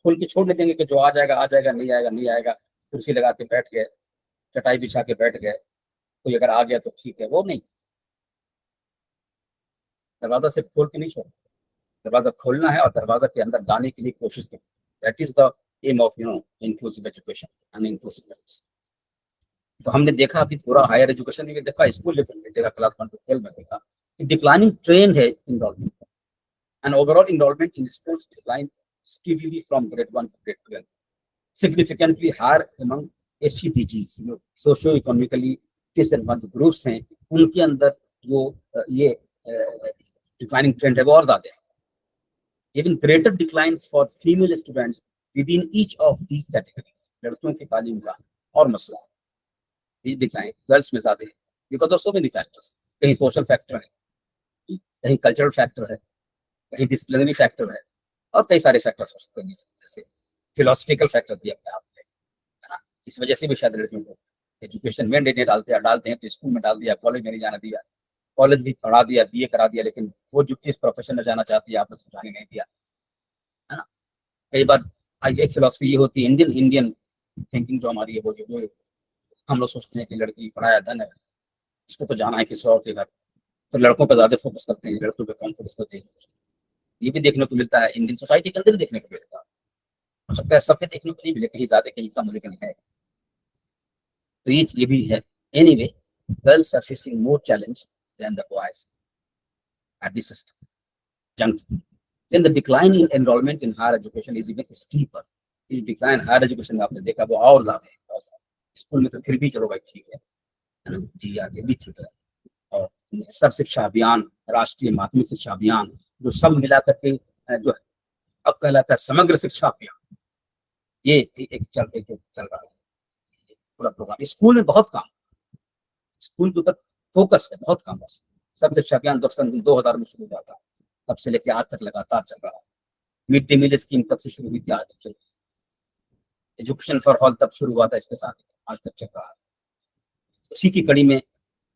खोल के छोड़ नहीं देंगे कि जो आ जाएगा आ जाएगा, नहीं आएगा नहीं आएगा, कुर्सी लगा के बैठ गए, चटाई बिछा के बैठ गए, कोई अगर आ गया तो ठीक है, वो नहीं। दरवाजा सिर्फ खोल के नहीं छोड़ना, दरवाजा खोलना है और दरवाजा के अंदर लाने के लिए कोशिश करनी। That is the aim of inclusive education and inclusive learning. तो हमने देखा अभी पूरा हायर एजुकेशन में देखा, स्कूल लेवल में देखा, क्लास 1 to 12 में देखा कि डिक्लाइनिंग ट्रेंड है enrolment, and overall enrolment in schools decline steadily from grade 1 to grade 12, significantly higher among SEDGs, socio economically disadvantage groups हैं, उनके अंदर जो ये डिक्लाइनिंग ट्रेंड है वो और ज्यादा है। Even greater declines for female students with in each of these categories, लड़कियों की तालीम का और मसला है, ये डिक्लाइन गर्ल्स में ज्यादा है because of so many factors. कहीं सोशल फैक्टर है, कहीं कल्चरल फैक्टर है, कहीं डिसिप्लिनरी फैक्टर है, और कई सारे फैक्टर्स हो सकते हैं, जैसे फिलोसफिकल फैक्टर भी अपने आप में है ना। इस वजह से भी शायद लड़कियों को एजुकेशन में डालते हैं तो स्कूल में डाल दिया, कॉलेज में नहीं जाना दिया, कॉलेज भी पढ़ा दिया, बीए करा दिया, लेकिन वो जो किस प्रोफेशन में जाना चाहती है आपने तो जाने नहीं दिया, है ना। कई बार एक फिलोसफी ये होती है, इंडियन थिंकिंग जो हमारी है, वो जो हम लोग सोचते हैं कि लड़की पढ़ाया धन है, इसको तो जाना है किसी और के घर, तो लड़कों पर ज्यादा फोकस करते हैं, लड़कों पर कम फोकस करते हैं। ये भी देखने को मिलता है इंडियन सोसाइटी के अंदर भी देखने को मिलता है, हो सकता है सबके देखने को नहीं मिले, कहीं ज्यादा कहीं कम, लेकिन है। तो ये भी है। Anyway, girls are facing more challenge than the boys at this system junction. Then the decline in enrollment in higher education is even steeper. इस decline higher education में आपने देखा वो और ज्यादा है। स्कूल में तो फिर भी चलो भाई ठीक है ना, जी आगे भी ठीक है। और सर्व शिक्षा अभियान, राष्ट्रीय माध्यमिक शिक्षा अभियान, जो सब मिला करके जो अब कहलाता है समग्र शिक्षा अभियान, ये एक चल रहा है पूरा प्रोग्राम। स्कूल में बहुत काम, स्कूल के ऊपर फोकस है, बहुत काम। सब शिक्षा अभियान 2000 में शुरू हुआ था, तब से लेकर आज तक लगातार चल रहा है। मिड डे मील स्कीम तब से शुरू हुई थी, आज तक चल रही है। एजुकेशन फॉर ऑल तब शुरू हुआ था, इसके साथ आज तक चल रहा है। उसी की कड़ी में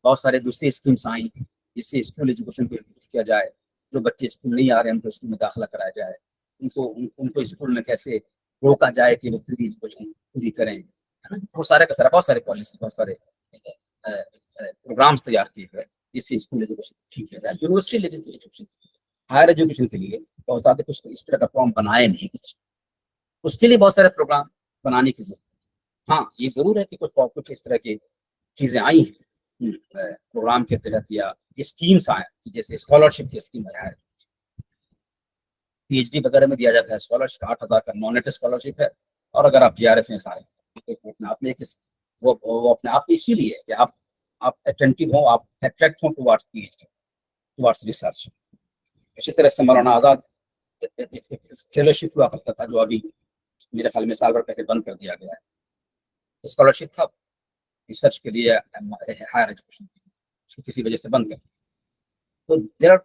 बहुत सारे दूसरी स्कीम्स आई जिससे स्कूल एजुकेशन को इम्प्रूव किया जाए। जो बच्चे स्कूल नहीं आ रहे हैं उनको स्कूल में दाखिला कराया जाए, उनको स्कूल में कैसे रोका जाए कि वो पूरी एजुकेशन पूरी करें, है ना। वो सारे का सारा बहुत सारे पॉलिसी, बहुत सारे प्रोग्राम्स तैयार किए गए जिससे स्कूल एजुकेशन ठीक किया जाए। यूनिवर्सिटी लेवल की एजुकेशन, हायर एजुकेशन के लिए बहुत ज्यादा कुछ इस तरह का फॉर्म बनाए नहीं कुछ, उसके लिए बहुत सारे प्रोग्राम बनाने की जरूरत है। हाँ, ये जरूर है कि कुछ इस तरह की चीजें आई हैं प्रोग्राम के तहत या स्कीम्स आए, जैसे स्कॉलरशिप की स्कीम है, पीएचडी वगैरह में दिया जाता है स्कॉलरशिप, 8000 का नॉन नेट स्कॉलरशिप है। और अगर आप जीआरएफ में सारे अपने आप में वो अपने आप में इसीलिए कि आप अटेंटिव हो, आप अट्रैक्ट हो टुवर्ड्स पीएचडी, टुवर्ड्स रिसर्च। इसी तरह से मौलाना आजाद फेलोशिप हुआ करता था, जो अभी मेरे ख्याल में साल भर पहले बंद कर दिया गया है। स्कॉलरशिप था रिसर्च के लिए, हायर एजुकेशन के लिए, उसको किसी वजह से बंद कर दिया। तो there are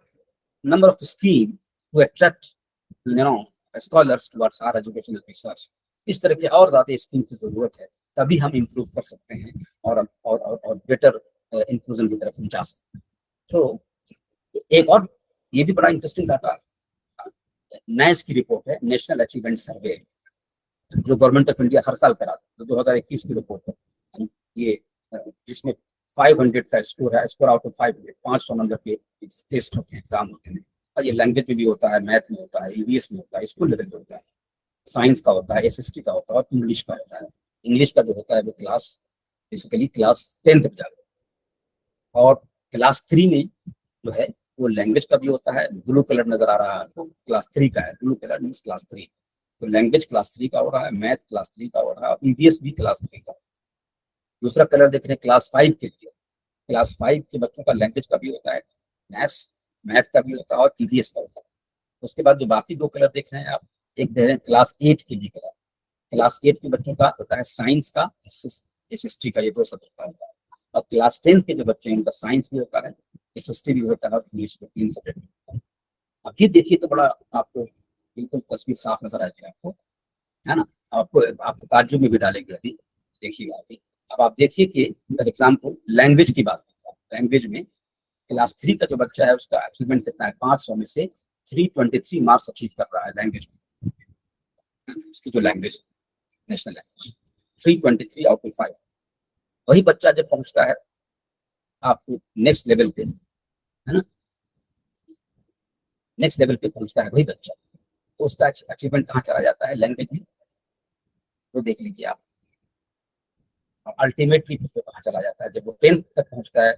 number of scheme to attract scholars towards higher educational research. इस तरह के और ज्यादा स्कीम की जरूरत है, तभी हम इम्प्रूव कर सकते हैं और बेटर इंक्लूजन की तरफ हम जा सकते हैं। तो एक और ये भी बड़ा इंटरेस्टिंग डाटा NICE की रिपोर्ट है, नेशनल अचीवमेंट सर्वे, जो गवर्नमेंट ऑफ इंडिया हर साल कराती है, 2021 की रिपोर्ट है ये, जिसमें 500 का स्कोर है, स्कोर आउट ऑफ 500 नंबर के टेस्ट होते हैं, एग्जाम होते हैं, और ये लैंग्वेज में भी होता है, मैथ में होता है, EVS में होता है, स्कूल लेवल में होता है, साइंस का होता है, SST का होता है और इंग्लिश का होता है। इंग्लिश का जो होता है वो बेसिकली क्लास 10 तक जाता है, और क्लास 3 में जो है वो लैंग्वेज का भी होता है। ब्लू कलर नजर आ रहा है तो क्लास 3 का है, ब्लू कलर मीन्स क्लास 3, तो लैंग्वेज क्लास 3 का हो रहा है, मैथ क्लास 3 का हो रहा है, EVS भी क्लास 3 का। दूसरा कलर देख रहे हैं क्लास 5 के लिए, क्लास 5 के बच्चों का लैंग्वेज का भी होता है, मैथ का भी होता है और EVS का होता है। उसके बाद जो बाकी दो कलर देख रहे हैं आप, एक दे रहे हैं क्लास 8 के लिए कलर, क्लास 8 के बच्चों का होता है साइंस का, SST का, ये 2 सब्जेक्ट का होता है, और क्लास 10 के जो बच्चे हैं उनका साइंस भी होता है, SST भी होता है और इंग्लिश में 3 सब्जेक्ट होता है। अब ये देखिए तो बड़ा आपको बिल्कुल तस्वीर साफ नजर आएगी आपको, है ना, आपको ताज्जुब में भी डालेगी अभी, देखिएगा अभी। अब आप देखिए कि फॉर एग्जाम्पल लैंग्वेज की बात करता है, लैंग्वेज में क्लास 3 का जो बच्चा है उसका अचीवमेंट कितना है, 500 में से 323 मार्क्स अचीव कर रहा है लैंग्वेज में, उसकी जो language national language 323 out of 5। वही बच्चा जब पहुंचता है आपको नेक्स्ट लेवल पे, है ना, नेक्स्ट लेवल पे पहुंचता है वही बच्चा, तो उसका अचीवमेंट कहाँ चला जाता है, लैंग्वेज में, तो देख लीजिए आप। अल्टीमेटली तो कहाँ चला जाता है, जब वो 10th तक पहुंचता है,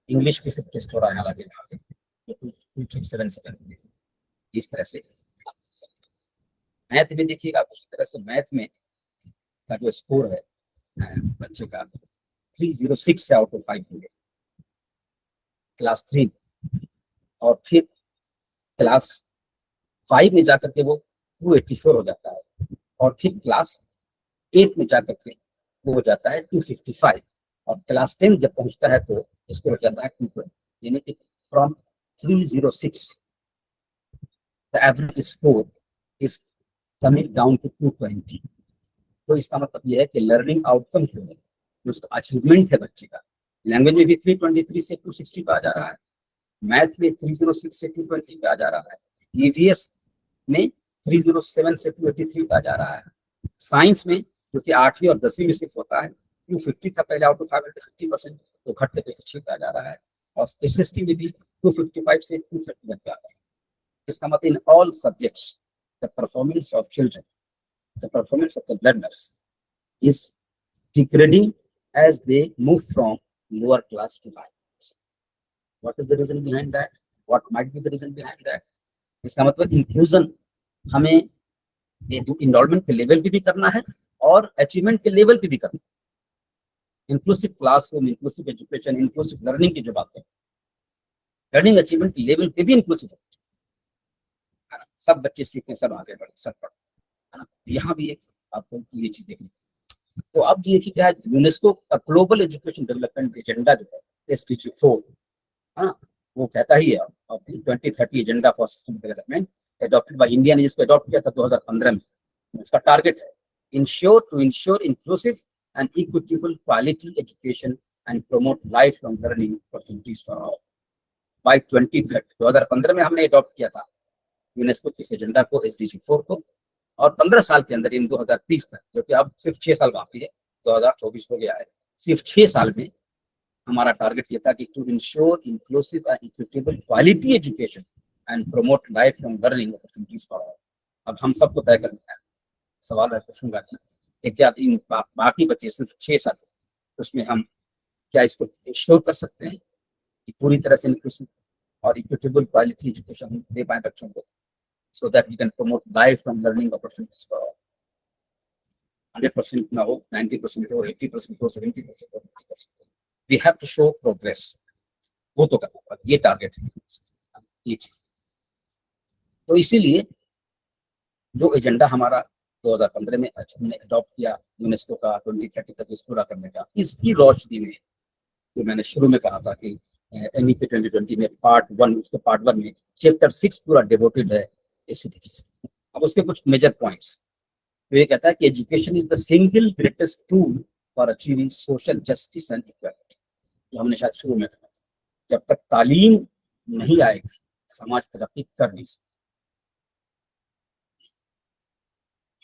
इंग्लिश की सिर्फ टेस्ट हो रहा है हालांकि यहाँ पे, तो 277 इस तरह से। मैथ में देखिएगा उसी तरह से, मैथ में का जो स्कोर है बच्चे का 306 आउट ऑफ 500 क्लास 3, और फिर क्लास 5 में जाकर के वो 284 हो जाता है, और फिर क्लास 8 में जाकर के वो हो जाता है 255, और क्लास 10 जब पहुंचता है तो इसको हो जाता है 220, यानी कि from 306 the average score is coming down to 220। तो इसका मतलब ये है कि लर्निंग आउटकम जो है, जो उसका अचीवमेंट है बच्चे का, लैंग्वेज में भी 323 से 260 पे आ जा रहा है, मैथ में 306 से 220 पे आ जा रहा है, EVS में 307 से 283 पे आ जा रहा है, साइंस में जो कि 8वीं और 10वीं में सिर्फ होता है 250 था पहले आउट ऑफ 50%, तो घट के 6 पे आ जा रहा है, और SST में भी 255 से 230 पे आ रहा है। इसका मतलब in all subjects the performance of children, the performance of the learners is degrading as they move from lower class to higher class. What is the reason behind that? What might be the reason behind that? इसका मतलब inclusion हमें enrolment के level पे भी करना है और achievement के लेवल पे भी करना है। Inclusive classroom, inclusive education, inclusive learning की जो बात है, लर्निंग अचीवमेंट के लेवल पे भी इंक्लूसिव है ना, सब बच्चे सीखें, सब आगे बढ़े, सब पढ़े, है ना। यहाँ भी एक आपको ये चीज देखनी। तो अब देखिए क्या है, यूनेस्को का ग्लोबल एजुकेशन डेवलपमेंट एजेंडा जो है SDG 4, है ना, वो कहता ही है of the 2030 agenda for sustainable development adopted by India ने इसको अडॉप्ट किया था 2015 में। इसका टारगेट है ensure inclusive and equitable quality education and promote life long learning opportunities for all by 2030। 2015 में हमने अडॉप्ट किया था यूनेस्को के इस एजेंडा को, SDG 4 को, और 15 साल के अंदर इन 2030 तक, जो कि अब सिर्फ 6 साल बाकी है, 2024 हो गया है, सिर्फ 6 साल में हमारा टारगेट ये था कि to ensure inclusive and equitable quality education and promote life long learning opportunities for all. अब हम सबको तय करना है, सवाल मैं पूछूंगा कि क्या इन बाकी बच्चे सिर्फ 6 साल, उसमें हम क्या इसको इंश्योर कर सकते हैं कि पूरी तरह से इंक्लूसिव और इक्विटेबल क्वालिटी एजुकेशन दे पाए बच्चों को, so that we can promote lifelong learning opportunities for all. 100% ना हो, 90% हो, 80% हो, 70% हो, 50% हो, we have to show progress. वो तो करना पड़ेगा, ये टारगेट है, ये चीज। तो इसीलिए जो एजेंडा हमारा 2015 में हमने अडॉप्ट किया यूनेस्को का 2030 तक इस पूरा करने का, इसकी रोशनी में जो मैंने शुरू में कहा था कि NEP 2020 में पार्ट 1, उसके पार्ट 1 में चैप्टर 6 पूरा डिवोटेड है SDGs। अब उसके कुछ मेजर पॉइंट्स, तो ये कहता है कि education is the single greatest tool for achieving social justice and equality, जो हमने शायद शुरू में कहा। जब तक तालीम नहीं आएगी समाज तरक्की कर नहीं सकता।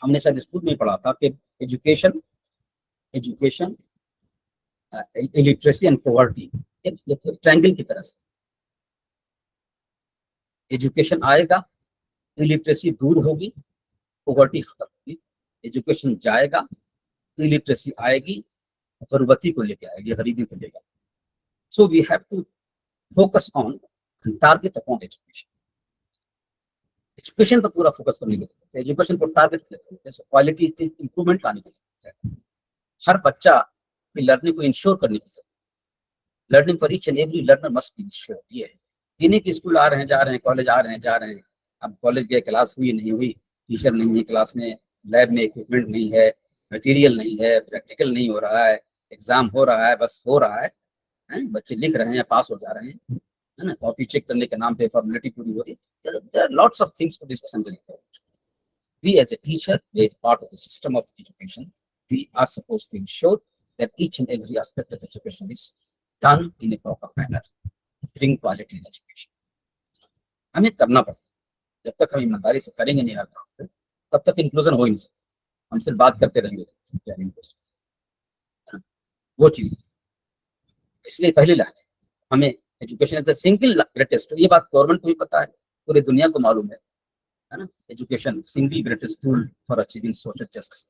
हमने शायद स्कूल में पढ़ा था कि education education illiteracy and poverty एक ट्रायंगल की तरह से, एजुकेशन आएगा, इलिटरेसी दूर होगी, पॉवर्टी खत्म होगी। एजुकेशन जाएगा, इलिटरेसी आएगी, गुर्बती को लेके आएगी, गरीबी को लेकर। So we have to focus on target upon education. Education पर पूरा फोकस करने के लिए एजुकेशन को टारगेट करते हैं, क्वालिटी इंप्रूवमेंट लाने के लिए हर बच्चा की लर्निंग को इंश्योर करने की जरूरत। Learning for each and every learner must be ensure. ये नहीं कि स्कूल आ रहे हैं जा रहे हैं, कॉलेज आ रहे हैं जा रहे हैं, अब कॉलेज गए क्लास हुई नहीं हुई, टीचर नहीं है क्लास में, लैब में इक्विपमेंट नहीं है, मटेरियल नहीं है, प्रैक्टिकल नहीं हो रहा है, एग्जाम हो रहा है, बस हो रहा है, बच्चे लिख रहे हैं, पास हो जा रहे हैं, है ना, कॉपी चेक करने के नाम पे फॉर्मेलिटी पूरी हो रही है। There are lots of things to discuss and deliberate. We as a teacher, as part of the system of education, we are supposed to ensure that each and every aspect of education is done in a proper manner, bring quality in education. हमें करना पड़ेगा। जब तक हम ईमानदारी से करेंगे नहीं आता तब तक इंक्लूजन हो ही नहीं सकता। हम सिर्फ बात करते रहेंगे, वो चीज। इसलिए पहली लाइन हमें education is the single greatest, ये बात गवर्नमेंट को भी पता है, पूरी दुनिया को मालूम है ना, education single greatest tool for achieving social justice.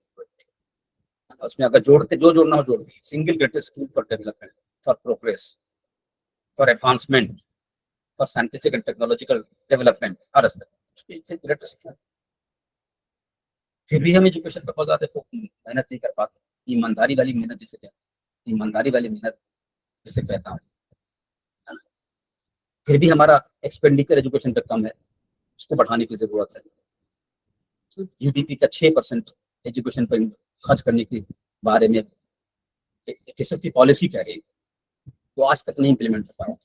उसमें अगर जोड़ते जो जोड़ना हो जोड़ दिए, single greatest tool for development, for progress, for advancement, for scientific and technological development, her aspect greatest tool. फिर भी हम एजुकेशन पर बहुत ज्यादा मेहनत नहीं कर पाते। ईमानदारी वाली मेहनत जिसे कहते हैं, ईमानदारी वाली मेहनत जिसे कहता हूँ, फिर भी हमारा एक्सपेंडिचर एजुकेशन पे कम है, उसको बढ़ाने की जरूरत है। जीडीपी का 6% एजुकेशन पर खर्च करने के बारे में की पॉलिसी कह रही है, वो आज तक नहीं इम्प्लीमेंट कर पाया,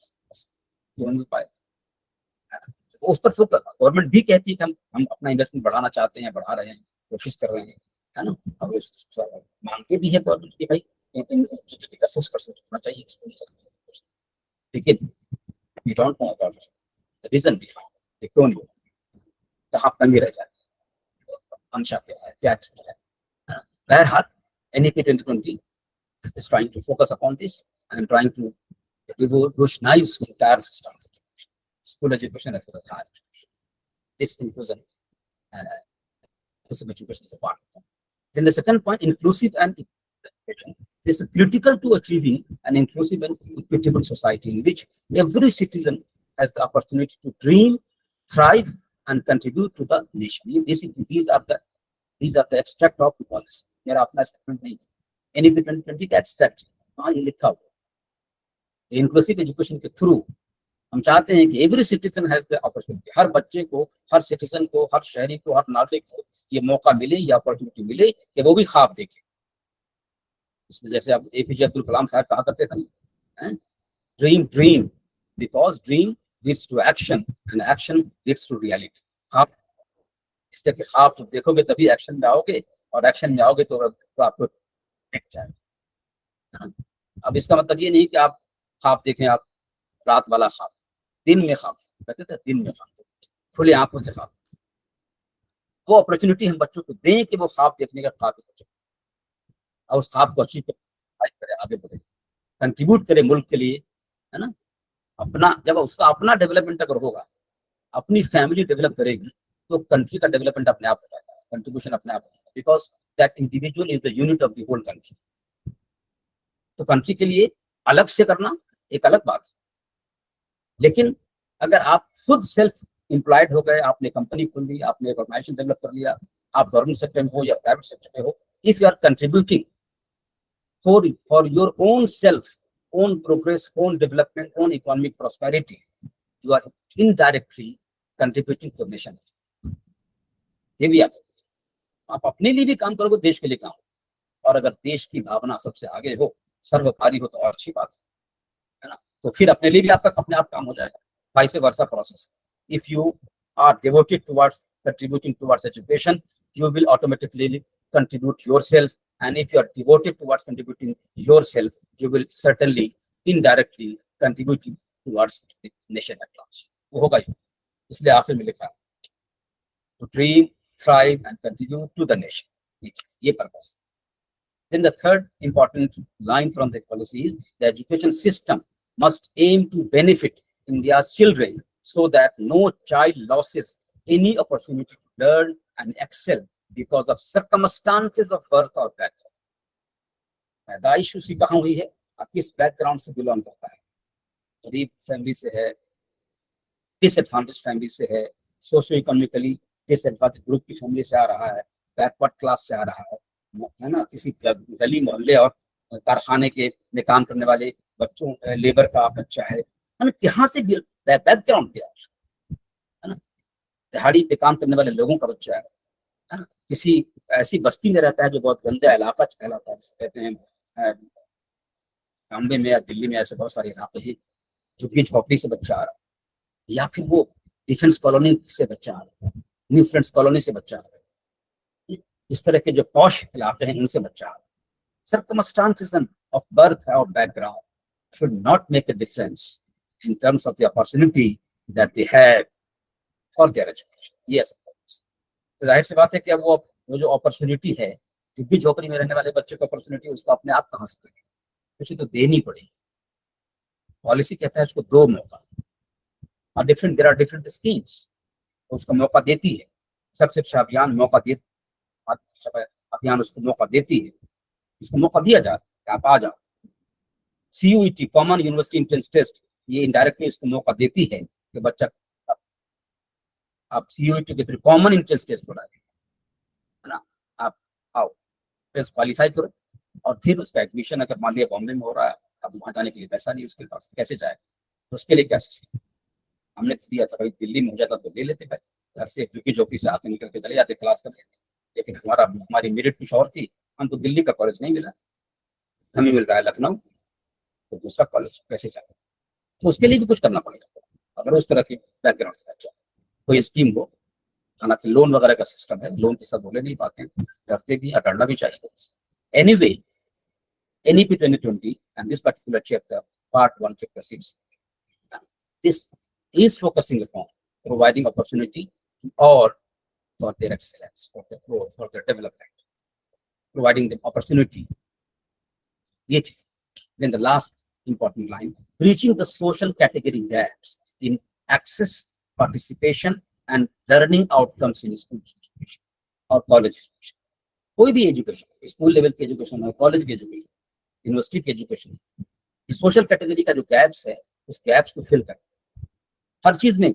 क्यों नहीं पाया। तो उस पर गवर्नमेंट भी कहती है कि हम अपना इन्वेस्टमेंट बढ़ाना चाहते हैं, बढ़ा रहे हैं, कोशिश कर रहे हैं, है ना, और मांगते भी है गवर्नमेंट की भाई जीडीपी का 6% होना चाहिए, लेकिन we don't know about the reason behind it, क्यों नहीं, कहाँ कमी रह जाती है, अंशा क्या है, क्या है। बहरहाल NEP 2020 is trying to focus upon this and trying to revolutionize the entire system of education, school education as well as higher education. This inclusion education is a part of that. Then the second point, inclusive and education. This is critical to achieving an inclusive and equitable society in which every citizen has the opportunity to dream, thrive, and contribute to the nation. These are the extract of the policy. मेरा अपना statement नहीं है, NEP 2020 का extract, हाँ ये लिखा हुआ। Inclusive education के थ्रू हम चाहते हैं कि every citizen has the opportunity, हर बच्चे को, हर सिटीजन को, हर शहरी को, हर नागरिक को ये मौका मिले, ये अपॉर्चुनिटी मिले कि वो भी ख्वाब देखे। जैसे अब APJ अब्दुल कलाम साहब कहा करते थे, dream because dream leads to action and action leads to reality. ख्वाब, इसलिए कि ख्वाब तो देखोगे तभी एक्शन में आओगे, और एक्शन में आओगे तो आपको दिख जाएगा। अब इसका मतलब ये नहीं कि आप ख्वाब देखें, आप रात वाला ख्वाब, दिन में ख्वाब कहते थे, दिन में ख्वाब, खुले आंखों से ख्वाब। वो अपॉर्चुनिटी हम बच्चों को दें कि वो ख्वाब देखने का काबिल हो जाए और उस ख्वाब को अचीव करे, आगे बढ़े, कंट्रीब्यूट करे मुल्क के लिए, है ना। अपना जब उसका अपना डेवलपमेंट अगर होगा, अपनी फैमिली डेवलप करेगी, तो कंट्री का डेवलपमेंट अपने आप हो जाएगा, कंट्रीब्यूशन अपने आप हो जाएगा, because that individual is the unit of the whole country. तो कंट्री के लिए अलग से करना एक अलग बात है, लेकिन अगर आप खुद सेल्फ एम्प्लॉयड हो गए, आपने कंपनी खोल ली, आपने एक ऑर्गेनाइजेशन डेवलप कर लिया, आप गवर्नमेंट सेक्टर में हो या प्राइवेट सेक्टर में हो, if you are contributing for your own self, own progress, own development, own economic prosperity, you are indirectly contributing to the nation. ये भी आप अपने लिए भी काम करोगे, देश के लिए काम, और अगर देश की भावना सबसे आगे हो, सर्वकारी हो, तो और अच्छी बात है ना। तो फिर अपने लिए भी आपका अपने आप काम हो जाएगा। Vice versa process, if you are devoted towards contributing towards education, you will automatically contribute yourself. And if you are devoted towards contributing yourself, you will certainly indirectly contribute towards the nation at large. वो होगा ही, इसलिए आखिर में लिखा to dream, thrive and contribute to the nation. ये purpose. Then the third important line from the policy is the education system must aim to benefit India's children so that no child loses any opportunity to learn and excel because of circumstances of birth or death. पैदाइश उसी कहाँ हुई है और किस background से belong करता है, गरीब फैमिली से है, डिसएडवांटेज फैमिली से है, सोशो इकोनॉमिकली डिसएडवांटेज ग्रुप की फैमिली से आ रहा है, बैकवर्ड क्लास से आ रहा है ना, किसी गली मोहल्ले और कारखाने के में काम करने वाले बच्चों, लेबर का बच्चा है ना, कहाँ से बैकग्राउंड क्या है ना, दिहाड़ी पे काम करने वाले लोगों का बच्चा है ना, किसी ऐसी बस्ती में रहता है जो बहुत गंदा इलाका कहलाता है, जिसे कहते हैं बॉम्बे में या दिल्ली में, ऐसे बहुत सारे इलाके हैं, झुग्गी झोपड़ी से बच्चा आ रहा है, या फिर वो डिफेंस कॉलोनी से बच्चा आ रहा है, न्यू फ्रेंड्स कॉलोनी से बच्चा आ रहा है, इस तरह के जो पॉश इलाके हैं उनसे बच्चा आ रहा है. Circumstances of birth or background should not make a difference in terms of the opportunity that they have for their education. Yes, तो जाहिर सी बात है कि अब वो जो अपॉर्चुनिटी है, झुग्गी झोपड़ी में रहने वाले बच्चे को अपॉर्चुनिटी उसको अपने आप कहाँ से मिलेगी, उसे तो देनी पड़ेगी. पॉलिसी कहता है उसको दो मौका, और देयर आर डिफरेंट स्कीम्स, उसको मौका देती है. सर्व शिक्षा अभियान मौका अभियान उसको मौका देती है, उसको मौका दिया जा रहा है, आप आ जाओ. CUET common university entrance test, ये इनडायरेक्टली उसको मौका देती है कि बच्चा आप CUET के थ्रू कॉमन एंट्रेंस टेस्ट हो रहा है ना, आप आओ टेस्ट क्वालिफाई करो, और फिर उसका एडमिशन अगर मान लिया बॉम्बे में हो रहा है, अब वहां जाने के लिए पैसा नहीं उसके पास, कैसे जाए, तो उसके लिए क्या सिस्टम हमने दिया था. भाई दिल्ली में हो जाता तो ले लेते, भाई घर से झुकी झोपड़ी से आके निकल के चले जाते, क्लास कर लेते, लेकिन हमारी मेरिट कुछ और थी, हमको दिल्ली का कॉलेज नहीं मिला, हमें मिल रहा है लखनऊ, तो दूसरा कॉलेज कैसे जाए, तो उसके लिए भी कुछ करना पड़ेगा. अगर उस तरह की बैकग्राउंड से अच्छा कोई स्कीम हो, हालांकि लोन वगैरह का सिस्टम है, लोन के साथ बोले नहीं पाते, डरते भी, डरना भी चाहिए. Anyway, NEP 2020 and this particular chapter, part 1, chapter 6, this is focusing upon providing opportunity to all for their excellence, for their growth, for their development, providing them opportunity. Then the last important line, reaching the social category gaps in access, participation and learning outcomes in school education or college education. कोई भी education, school level की education हो, college की education, university की education, इस social category का जो gaps है, उस गैप्स को फिल करना हर चीज में.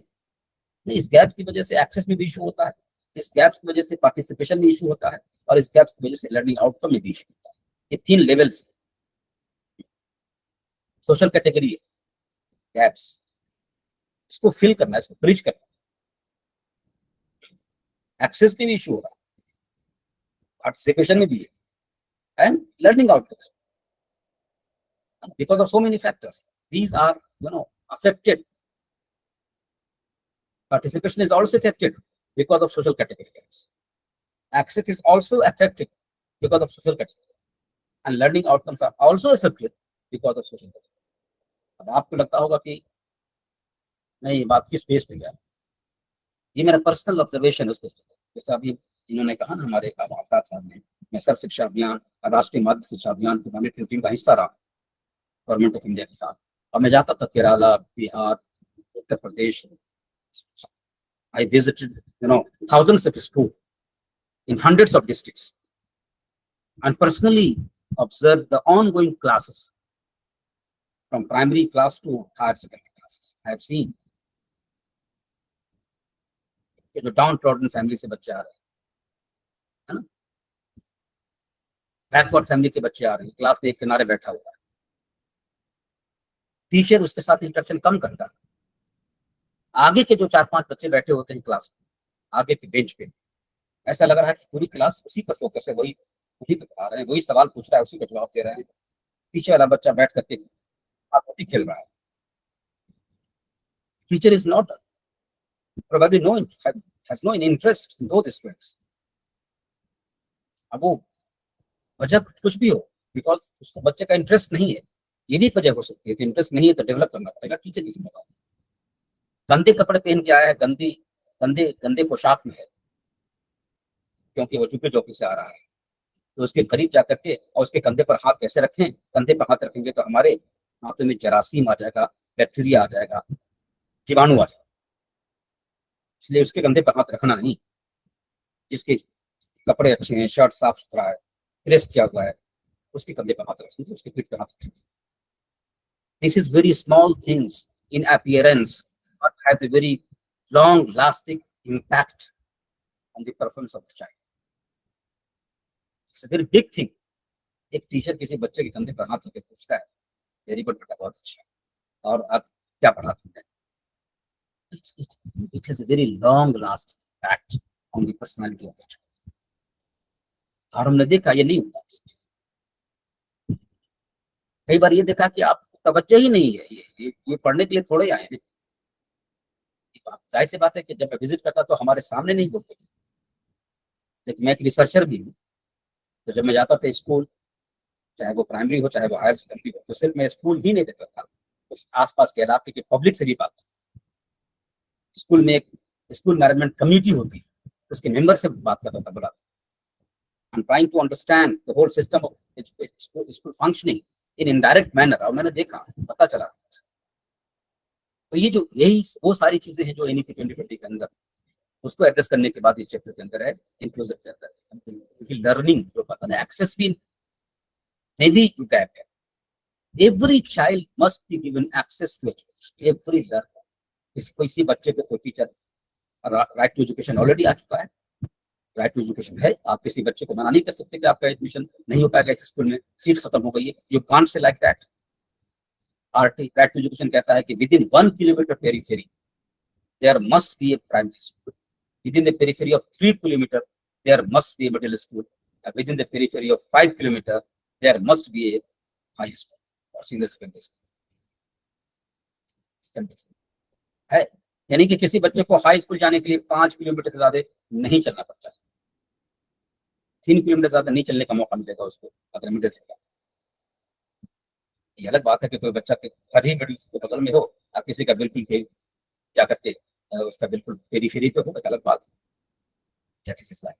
इस गैप की वजह से एक्सेस में भी इशू होता है, इस गैप्स की वजह से पार्टिसिपेशन में इशू होता है, और इस गैप्स की वजह से लर्निंग आउटकम में भी इशू होता है. ये 3 लेवल्स सोशल कैटेगरी गैप्स, इसको फिल करना, इसको ब्रिज करना. एक्सेस में भी इशू हो रहा है, पार्टिसिपेशन में भी है, and learning outcomes, because of so many factors. These are, affected. Participation is also affected because of social category gaps. Access is also affected because of social category, and learning outcomes are also affected because of social category. अब आपको लगता होगा कि नहीं, ये बात किस base पे गया, ये मेरा पर्सनल ऑब्जर्वेशन है उस बेस पे. जैसा अभी इन्होंने कहा ना हमारे आफ्ताब साहब ने, मैं सर्व शिक्षा अभियान, राष्ट्रीय माध्यमिक शिक्षा अभियान की मॉनिटरिंग टीम का हिस्सा रहा गवर्नमेंट ऑफ इंडिया के साथ, और मैं जाता था Kerala, Bihar, Uttar Pradesh. I visited, thousands of schools in hundreds of districts and personally observed the ongoing classes from primary class to higher secondary classes. I have seen जो डाउन ट्रॉडन फैमिली से बच्चे आ रहे हैं, है ना, बैकवर्ड फैमिली के बच्चे आ रहे हैं, क्लास में एक किनारे बैठा हुआ है, टीचर उसके साथ इंटरेक्शन कम करता है. आगे के जो 4-5 बच्चे बैठे होते हैं क्लास में, आगे के बेंच पे, ऐसा लग रहा है कि पूरी क्लास उसी पर फोकस है, वही पढ़ा रहे हैं, वही सवाल पूछ रहा है, उसी का जवाब दे रहे हैं. पीछे वाला बच्चा बैठ करके आपस में खेल रहा है. Teacher is not probably has no interest in those students. अब वो वजह कुछ भी हो, बिकॉज उसको बच्चे का इंटरेस्ट नहीं है, ये भी एक वजह हो सकती है कि इंटरेस्ट नहीं है तो डेवलप करना पड़ेगा, टीचर की जिम्मेदारी। गंदे कपड़े पहन के आया है, गंदे गंदे पोशाक में है, क्योंकि वो चुपके चौकी से आ रहा है, तो उसके करीब जाकर के और उसके कंधे पर हाथ कैसे रखें, कंधे पर हाथ रखेंगे तो हमारे हाथों में जरासीम आ जाएगा, बैक्टीरिया आ जाएगा, जीवाणु आ जाएगा, इसलिए उसके कंधे पर हाथ रखना नहीं। जिसके कपड़े अच्छे हैं, शर्ट साफ सुथरा है, प्रेस किया हुआ है, उसके कंधे पर हाथ रखेंगे, उसके पीठ पर हाथ रखेंगे। This is very small things in appearance but has a very long lasting impact on the performance of the child. It's a very big thing. एक टीचर किसी बच्चे के कंधे पर हाथ रख के पूछता है, वेरी गुड बेटा, बहुत अच्छा, और आप क्या पढ़ाते हैं? It has a very long lasting impact on the personality of the child. और हमने देखा ये नहीं होता। कई बार ये देखा कि आप तवज्जो ही नहीं है, ये पढ़ने के लिए थोड़े आए हैं। जाहिर सी बात है कि जब मैं विजिट करता तो हमारे सामने नहीं बोलते थे, लेकिन मैं एक रिसर्चर भी हूँ, तो जब मैं जाता था स्कूल, चाहे वो प्राइमरी हो चाहे वो हायर सेकेंडरी हो, तो सिर्फ मैं स्कूल ही नहीं देखता था, उस आसपास के इलाके के पब्लिक से भी बात करता। स्कूल में एक स्कूल मैनेजमेंट कमेटी होती है, उसके मेंबर से बात करता था, बोला I am trying to understand the whole system of school functioning in indirect manner, और मैंने देखा, पता चला। तो ये जो यही वो सारी चीजें हैं जो एनईपी 2020 के अंदर, उसको एड्रेस करने के बाद इस चैप्टर के अंदर है इंक्लूसिव के अंदर, क्योंकि लर्निंग जो पता है एक्सेस भी में भी गैप है। Every child must be given access to education, every learner. किसी बच्चे को कोई teacher, right to education already आ चुका है, राइट टू एजुकेशन है, आप किसी बच्चे को मना नहीं कर सकते कि आपका एडमिशन नहीं हो पाएगा इस स्कूल में, सीट खत्म हो गई है, you can't say like that. RT, right to education, कहता है कि within 1 kilometer periphery there must be a primary school, within the periphery of 3 kilometer there must be a middle school, and within the periphery of 5 kilometer there must be a high school or senior secondary school है। यानी कि किसी बच्चे को high school जाने के लिए 5 kilometre से ज्यादा नहीं चलना पड़ता है, 3 किलोमीटर ज्यादा नहीं चलने का मौका मिलेगा उसको अगर मिडिल से। ये अलग बात है कि कोई बच्चा के घर ही मिडिल स्कूल के बगल में हो और किसी का बिल्कुल जा करके उसका बिल्कुल पेरीफेरी पे हो, एक अलग बात है।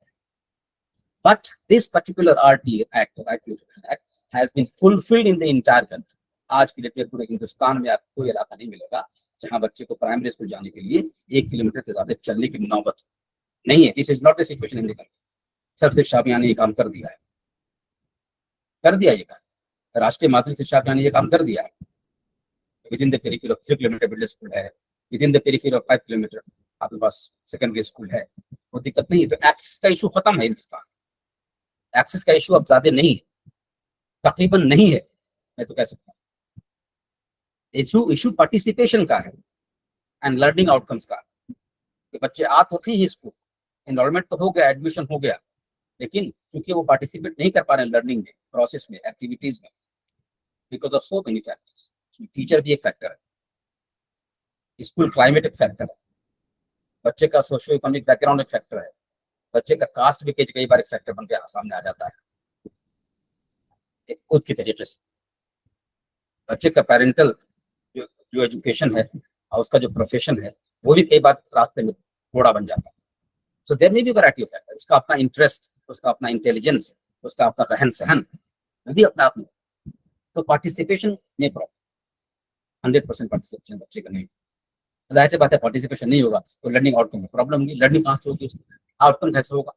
But this particular RT Act, Right to Education Act, has been fulfilled in the entire country. आज की डेट में पूरे हिंदुस्तान में आपको कोई इलाका नहीं मिलेगा जहां बच्चे को प्राइमरी स्कूल जाने के लिए 1 किलोमीटर से ज्यादा चलने की नौबत नहीं है। This is not the situation in the country. Sarva Shiksha Abhiyan ने ये काम कर दिया है, कर दिया ये काम। राष्ट्रीय माध्यमिक शिक्षा अभियान ने ये काम कर दिया है। Within the periphery of 3 kilometre middle school है, within the periphery of 5 kilometre आपके पास सेकेंडरी स्कूल है, वो दिक्कत नहीं है। तो एक्सेस का इशू खत्म है हिंदुस्तान, एक्सेस का इशू अब ज्यादा नहीं है, तकरीबन नहीं है, मैं तो कह सकता हूँ। इशू पार्टिसिपेशन का है एंड लर्निंग आउटकम्स का। कि बच्चे आ तो रहे हैं स्कूल, एनरोलमेंट तो हो गया, एडमिशन हो गया, लेकिन चूंकि वो पार्टिसिपेट नहीं कर पा रहे हैं लर्निंग में, प्रोसेस में, एक्टिविटीज में, because of so many factors. Teacher भी एक फैक्टर है, स्कूल क्लाइमेट एक फैक्टर है, बच्चे का सोशियो इकोनॉमिक बैकग्राउंड एक फैक्टर है, बच्चे का कास्ट भी कई बार एक फैक्टर बन के सामने आ जाता है एक खुद की तरीके से। बच्चे का पेरेंटल जो एजुकेशन है और उसका जो प्रोफेशन है वो भी कई बार रास्ते में घोड़ा बन जाता है। So there may be variety of factor, उसका अपना इंटरेस्ट, उसका अपना इंटेलिजेंस, उसका अपना रहन सहन, वो भी अपना अपना। तो पार्टिसिपेशन में प्रॉब्लम, 100% पार्टिसिपेशन बच्चे का नहीं। जाहिर सी बात है पार्टिसिपेशन नहीं होगा तो लर्निंग आउटकम में प्रॉब्लम होगी। लर्निंग कहाँ से होगी, आउटकम कैसे होगा?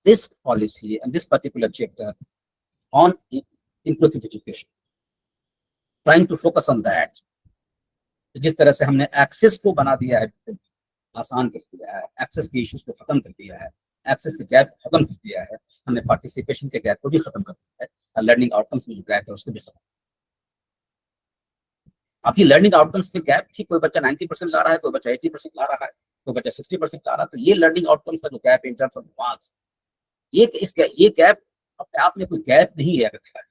This policy and this particular chapter on inclusive education trying to focus on that. जिस तरह से हमने एक्सेस को बना दिया है, आसान कर दिया है, एक्सेस के इश्यूज को खत्म कर दिया है, एक्सेस के गैप खत्म कर दिया है, हमने पार्टिसिपेशन के गैप को भी खत्म कर दिया है, और लर्निंग आउटकम्स में जो गैप है उसको भी खत्म। आपकी लर्निंग आउटकम्स में गैप थी, कोई बच्चा 90% ला रहा है, कोई बच्चा 80% ला रहा है, कोई बच्चा 60% ला रहा है, तो ये लर्निंग आउटकम्स का जो gap in terms of marks, ये गैप अपने आप में कोई गैप नहीं है। अगर देखा जाए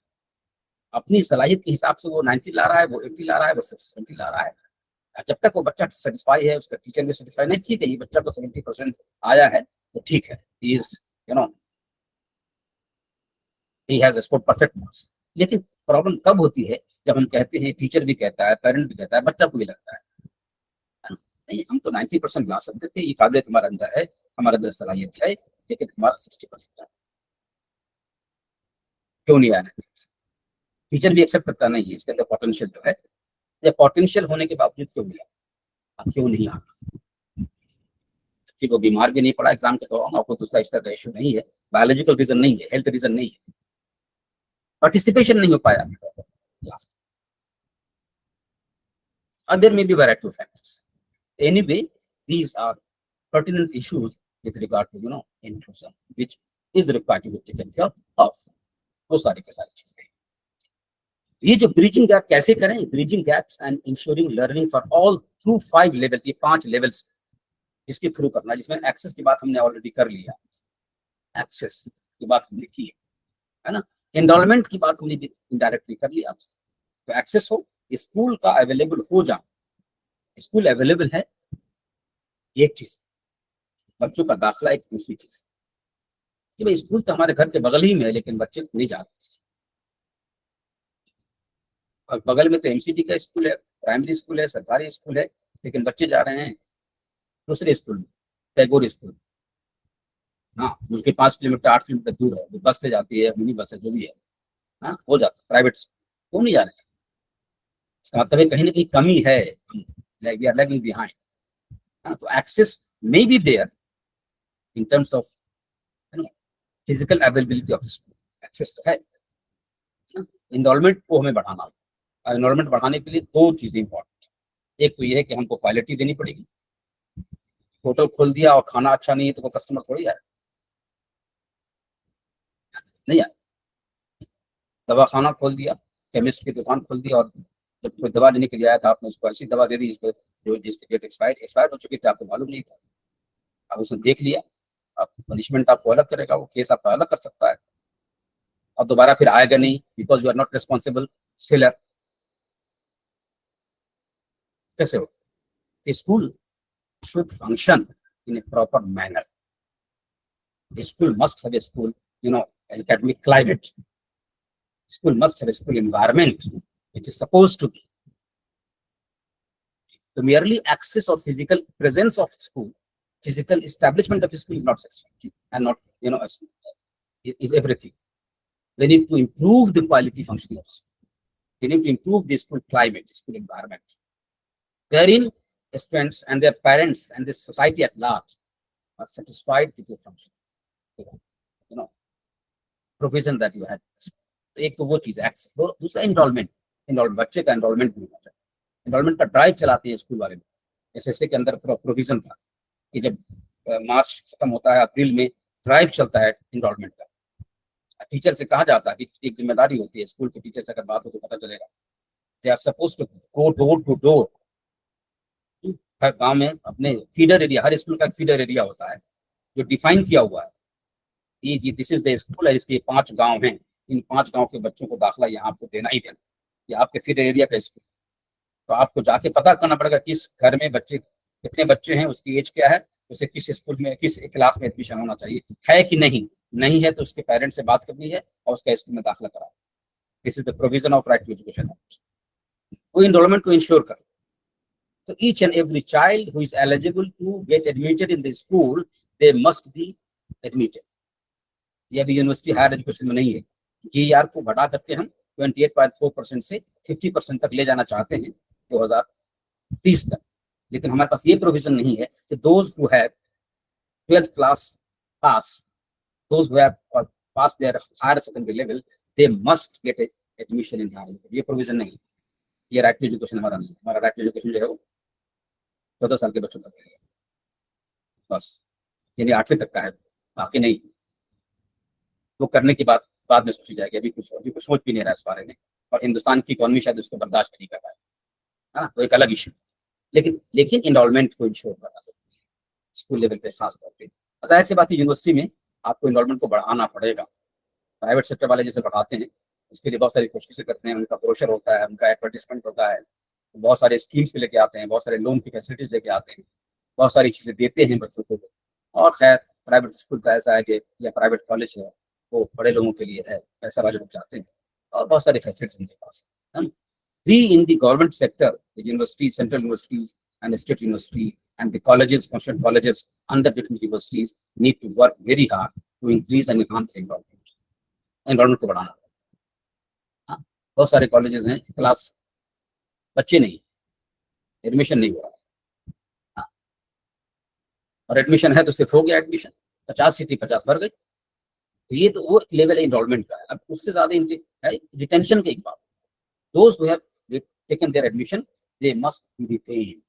अपनी सलाहियत के हिसाब से वो 90 ला रहा है, वो 80 ला रहा है, वो 70 ला रहा है, जब तक वो बच्चा सेटिस्फाई है, उसका टीचर भी सेटिस्फाई नहीं, ठीक है ये बच्चा को 70% आया है तो ठीक है, is you know he has scored perfect marks. लेकिन प्रॉब्लम तब होती है जब हम कहते हैं, टीचर भी कहता है, पेरेंट भी कहता है, बच्चा को भी लगता है नहीं हम तो 90% ला सकते थे, ये काबिलियत हमारे अंदर है, हमारे अंदर सलाहियत है, लेकिन हमारा 60% है, क्यों नहीं आया? टीचर भी एक्सेप्ट करता नहीं है, इसके अंदर पोटेंशियल तो है, या पोटेंशियल होने के बावजूद क्यों नहीं आया, क्यों नहीं आता? कि वो बीमार भी नहीं पड़ा एग्जाम के दौरान, आपको दूसरा इस तरह का इशू नहीं है, बायोलॉजिकल रीजन नहीं है, हेल्थ रीजन नहीं है, पार्टिसिपेशन नहीं हो पाया क्लास में, और there may be variety of factors. Anyway, these are pertinent issues with regard to inclusion, which is required to be taken care of. वो सारी के सारी चीजें। ये जो ब्रिजिंग गैप कैसे करें, bridging gaps and ensuring learning for all through 5 levels, ये 5 लेवल्स इसके थ्रू करना, जिसमें एक्सेस की बात हमने ऑलरेडी कर लिया, एक्सेस की बात हमने की है ना, एनरोलमेंट की बात हमने इनडायरेक्टली कर लिया आपसे। तो एक्सेस हो, स्कूल का अवेलेबल हो जाए, स्कूल अवेलेबल है एक चीज, बच्चों का दाखिला एक दूसरी चीज कि भाई स्कूल तो हमारे घर के बगल ही में है, लेकिन बच्चे नहीं जा रहे, और बगल में तो एमसीटी का स्कूल है, प्राइमरी स्कूल है, सरकारी स्कूल है, लेकिन बच्चे जा रहे हैं दूसरे स्कूल में, टैगोर स्कूल, हाँ उसके 5 किलोमीटर 8 किलोमीटर दूर है, वो बस से जाती है, मिनी बस है, जो भी है, हाँ हो जाता है, प्राइवेट स्कूल क्यों नहीं जा रहे हैं? इसका मतलब है कहीं ना कहीं कमी है, वी आर लैगिंग बिहाइंड। तो access may be there in terms of physical availability of the school, access तो है। एनरोलमेंट को हमें बढ़ाना है, एनरोलमेंट बढ़ाने के लिए 2 चीजें इंपॉर्टेंट, एक तो ये है कि हमको क्वालिटी देनी पड़ेगी, होटल खोल दिया और खाना अच्छा नहीं है तो वो कस्टमर थोड़ी आए, नहीं आए। दवा खाना खोल दिया, केमिस्ट की दुकान खोल दी, और जब कोई दवा लेने के लिए आया था आपने उसको ऐसी दवा दे दी जो जिसकी डेट एक्सपायर हो चुकी थी, आपको मालूम नहीं था, अब उसने देख लिया, अब पनिशमेंट आपको अलग करेगा, वो केस आपका अलग कर सकता है, और दोबारा फिर आएगा नहीं, because you are not responsible seller. कैसे हो? School should function in a proper manner, school must have a school academic climate, school must have a school environment which is supposed to be. The merely access or physical presence of school, physical establishment of school is not satisfactory and not, is everything. We need to improve the quality functioning of school. We need to improve the school climate, school environment, wherein students and their parents and the society at large are satisfied with your function, provision that you had. एक तो वो चीज है, दूसरा enrolment, बच्चे का enrolment भी होना चाहिए। एनरोलमेंट का ड्राइव चलाते हैं स्कूल वाले, एसएससी के अंदर प्रोविजन था कि जब मार्च खत्म होता है, अप्रैल में ड्राइव चलता है एनरोलमेंट का। टीचर से कहा जाता है कि एक जिम्मेदारी होती है, स्कूल के टीचर से अगर बात हो तो पता चलेगा, they are supposed to go door to door, हर गाँव में अपने फीडर एरिया, हर स्कूल का एक फीडर एरिया होता है जो डिफाइन किया हुआ है, ये जी दिस इज द स्कूल है, इसके 5 गाँव हैं, इन 5 गांव के बच्चों को दाखिला यहाँ आपको देना ही देना, ये आपके फीडर एरिया का स्कूल। तो आपको जाके पता करना पड़ेगा किस घर में बच्चे, कितने बच्चे हैं, उसकी एज क्या है, उसे किस स्कूल में, किस क्लास में एडमिशन होना चाहिए, है कि नहीं है तो उसके पेरेंट्स से बात करनी है और उसका स्कूल में दाखिला कराओ। This is the provision of right to education act. वो एनरोलमेंट को इंश्योर कर, तो each and every child who is eligible to get admitted in the school, they must be admitted. ये अभी यूनिवर्सिटी हायर एजुकेशन में नहीं है, GR को बढ़ा करके हम 28.4% से 50% तक ले जाना चाहते हैं 2030 तक, लेकिन हमारे पास ये प्रोविजन नहीं है कि those who have 12th class pass, those who have passed their higher secondary level, they must get admission in higher education। ये प्रोविजन नहीं है, ये राइट टू एजुकेशन हमारा नहीं है। हमारा राइट टू एजुकेशन जो है वो 14 साल के बच्चों तक है बस, यानी 8वीं तक का है, बाकी नहीं। वो करने की बाद में सोची जाएगी, अभी कुछ सोच भी नहीं रहा है इस बारे में, और हिंदुस्तान की इकोनॉमी शायद उसको बर्दाश्त नहीं कर पाए, है ना, तो एक अलग इशू। लेकिन एनरोलमेंट को इंश्योर करना जरूरी है स्कूल लेवल पे, खास तौर पे। जाहिर सी बात है यूनिवर्सिटी में आपको एनरोलमेंट को बढ़ाना पड़ेगा, प्राइवेट सेक्टर वाले जैसे बढ़ाते हैं उसके लिए बहुत सारी कोशिशें करते हैं, उनका ब्रोशर होता है, उनका एडवर्टीजमेंट होता है, बहुत सारे स्कीम्स भी लेके आते हैं, बहुत सारे लोन की फैसिलिटीज लेके आते हैं, बहुत सारी चीजें देते हैं बच्चों को। और खैर प्राइवेट स्कूल तो ऐसा है कि या प्राइवेट कॉलेज है वो बड़े लोगों के लिए है, पैसा वाले लोग जाते हैं और बहुत सारी फैसिलिटीज उनके पास है ना। We in the government sector, the universities, central universities and the state university and the colleges, constituent colleges under different universities need to work very hard to increase and enhance the environment. Environment को बढ़ाना। हाँ, बहुत सारे colleges हैं class बच्चे नहीं, admission नहीं हो रहा। हाँ, और एडमिशन है तो सिर्फ हो गया एडमिशन, 50 सीटें 50 भर गई। तो ये तो वो लेवल है इनरोलमेंट का। अब उससे ज्यादा रिटेंशन की एक बात, those who have taken their admission they must be retained।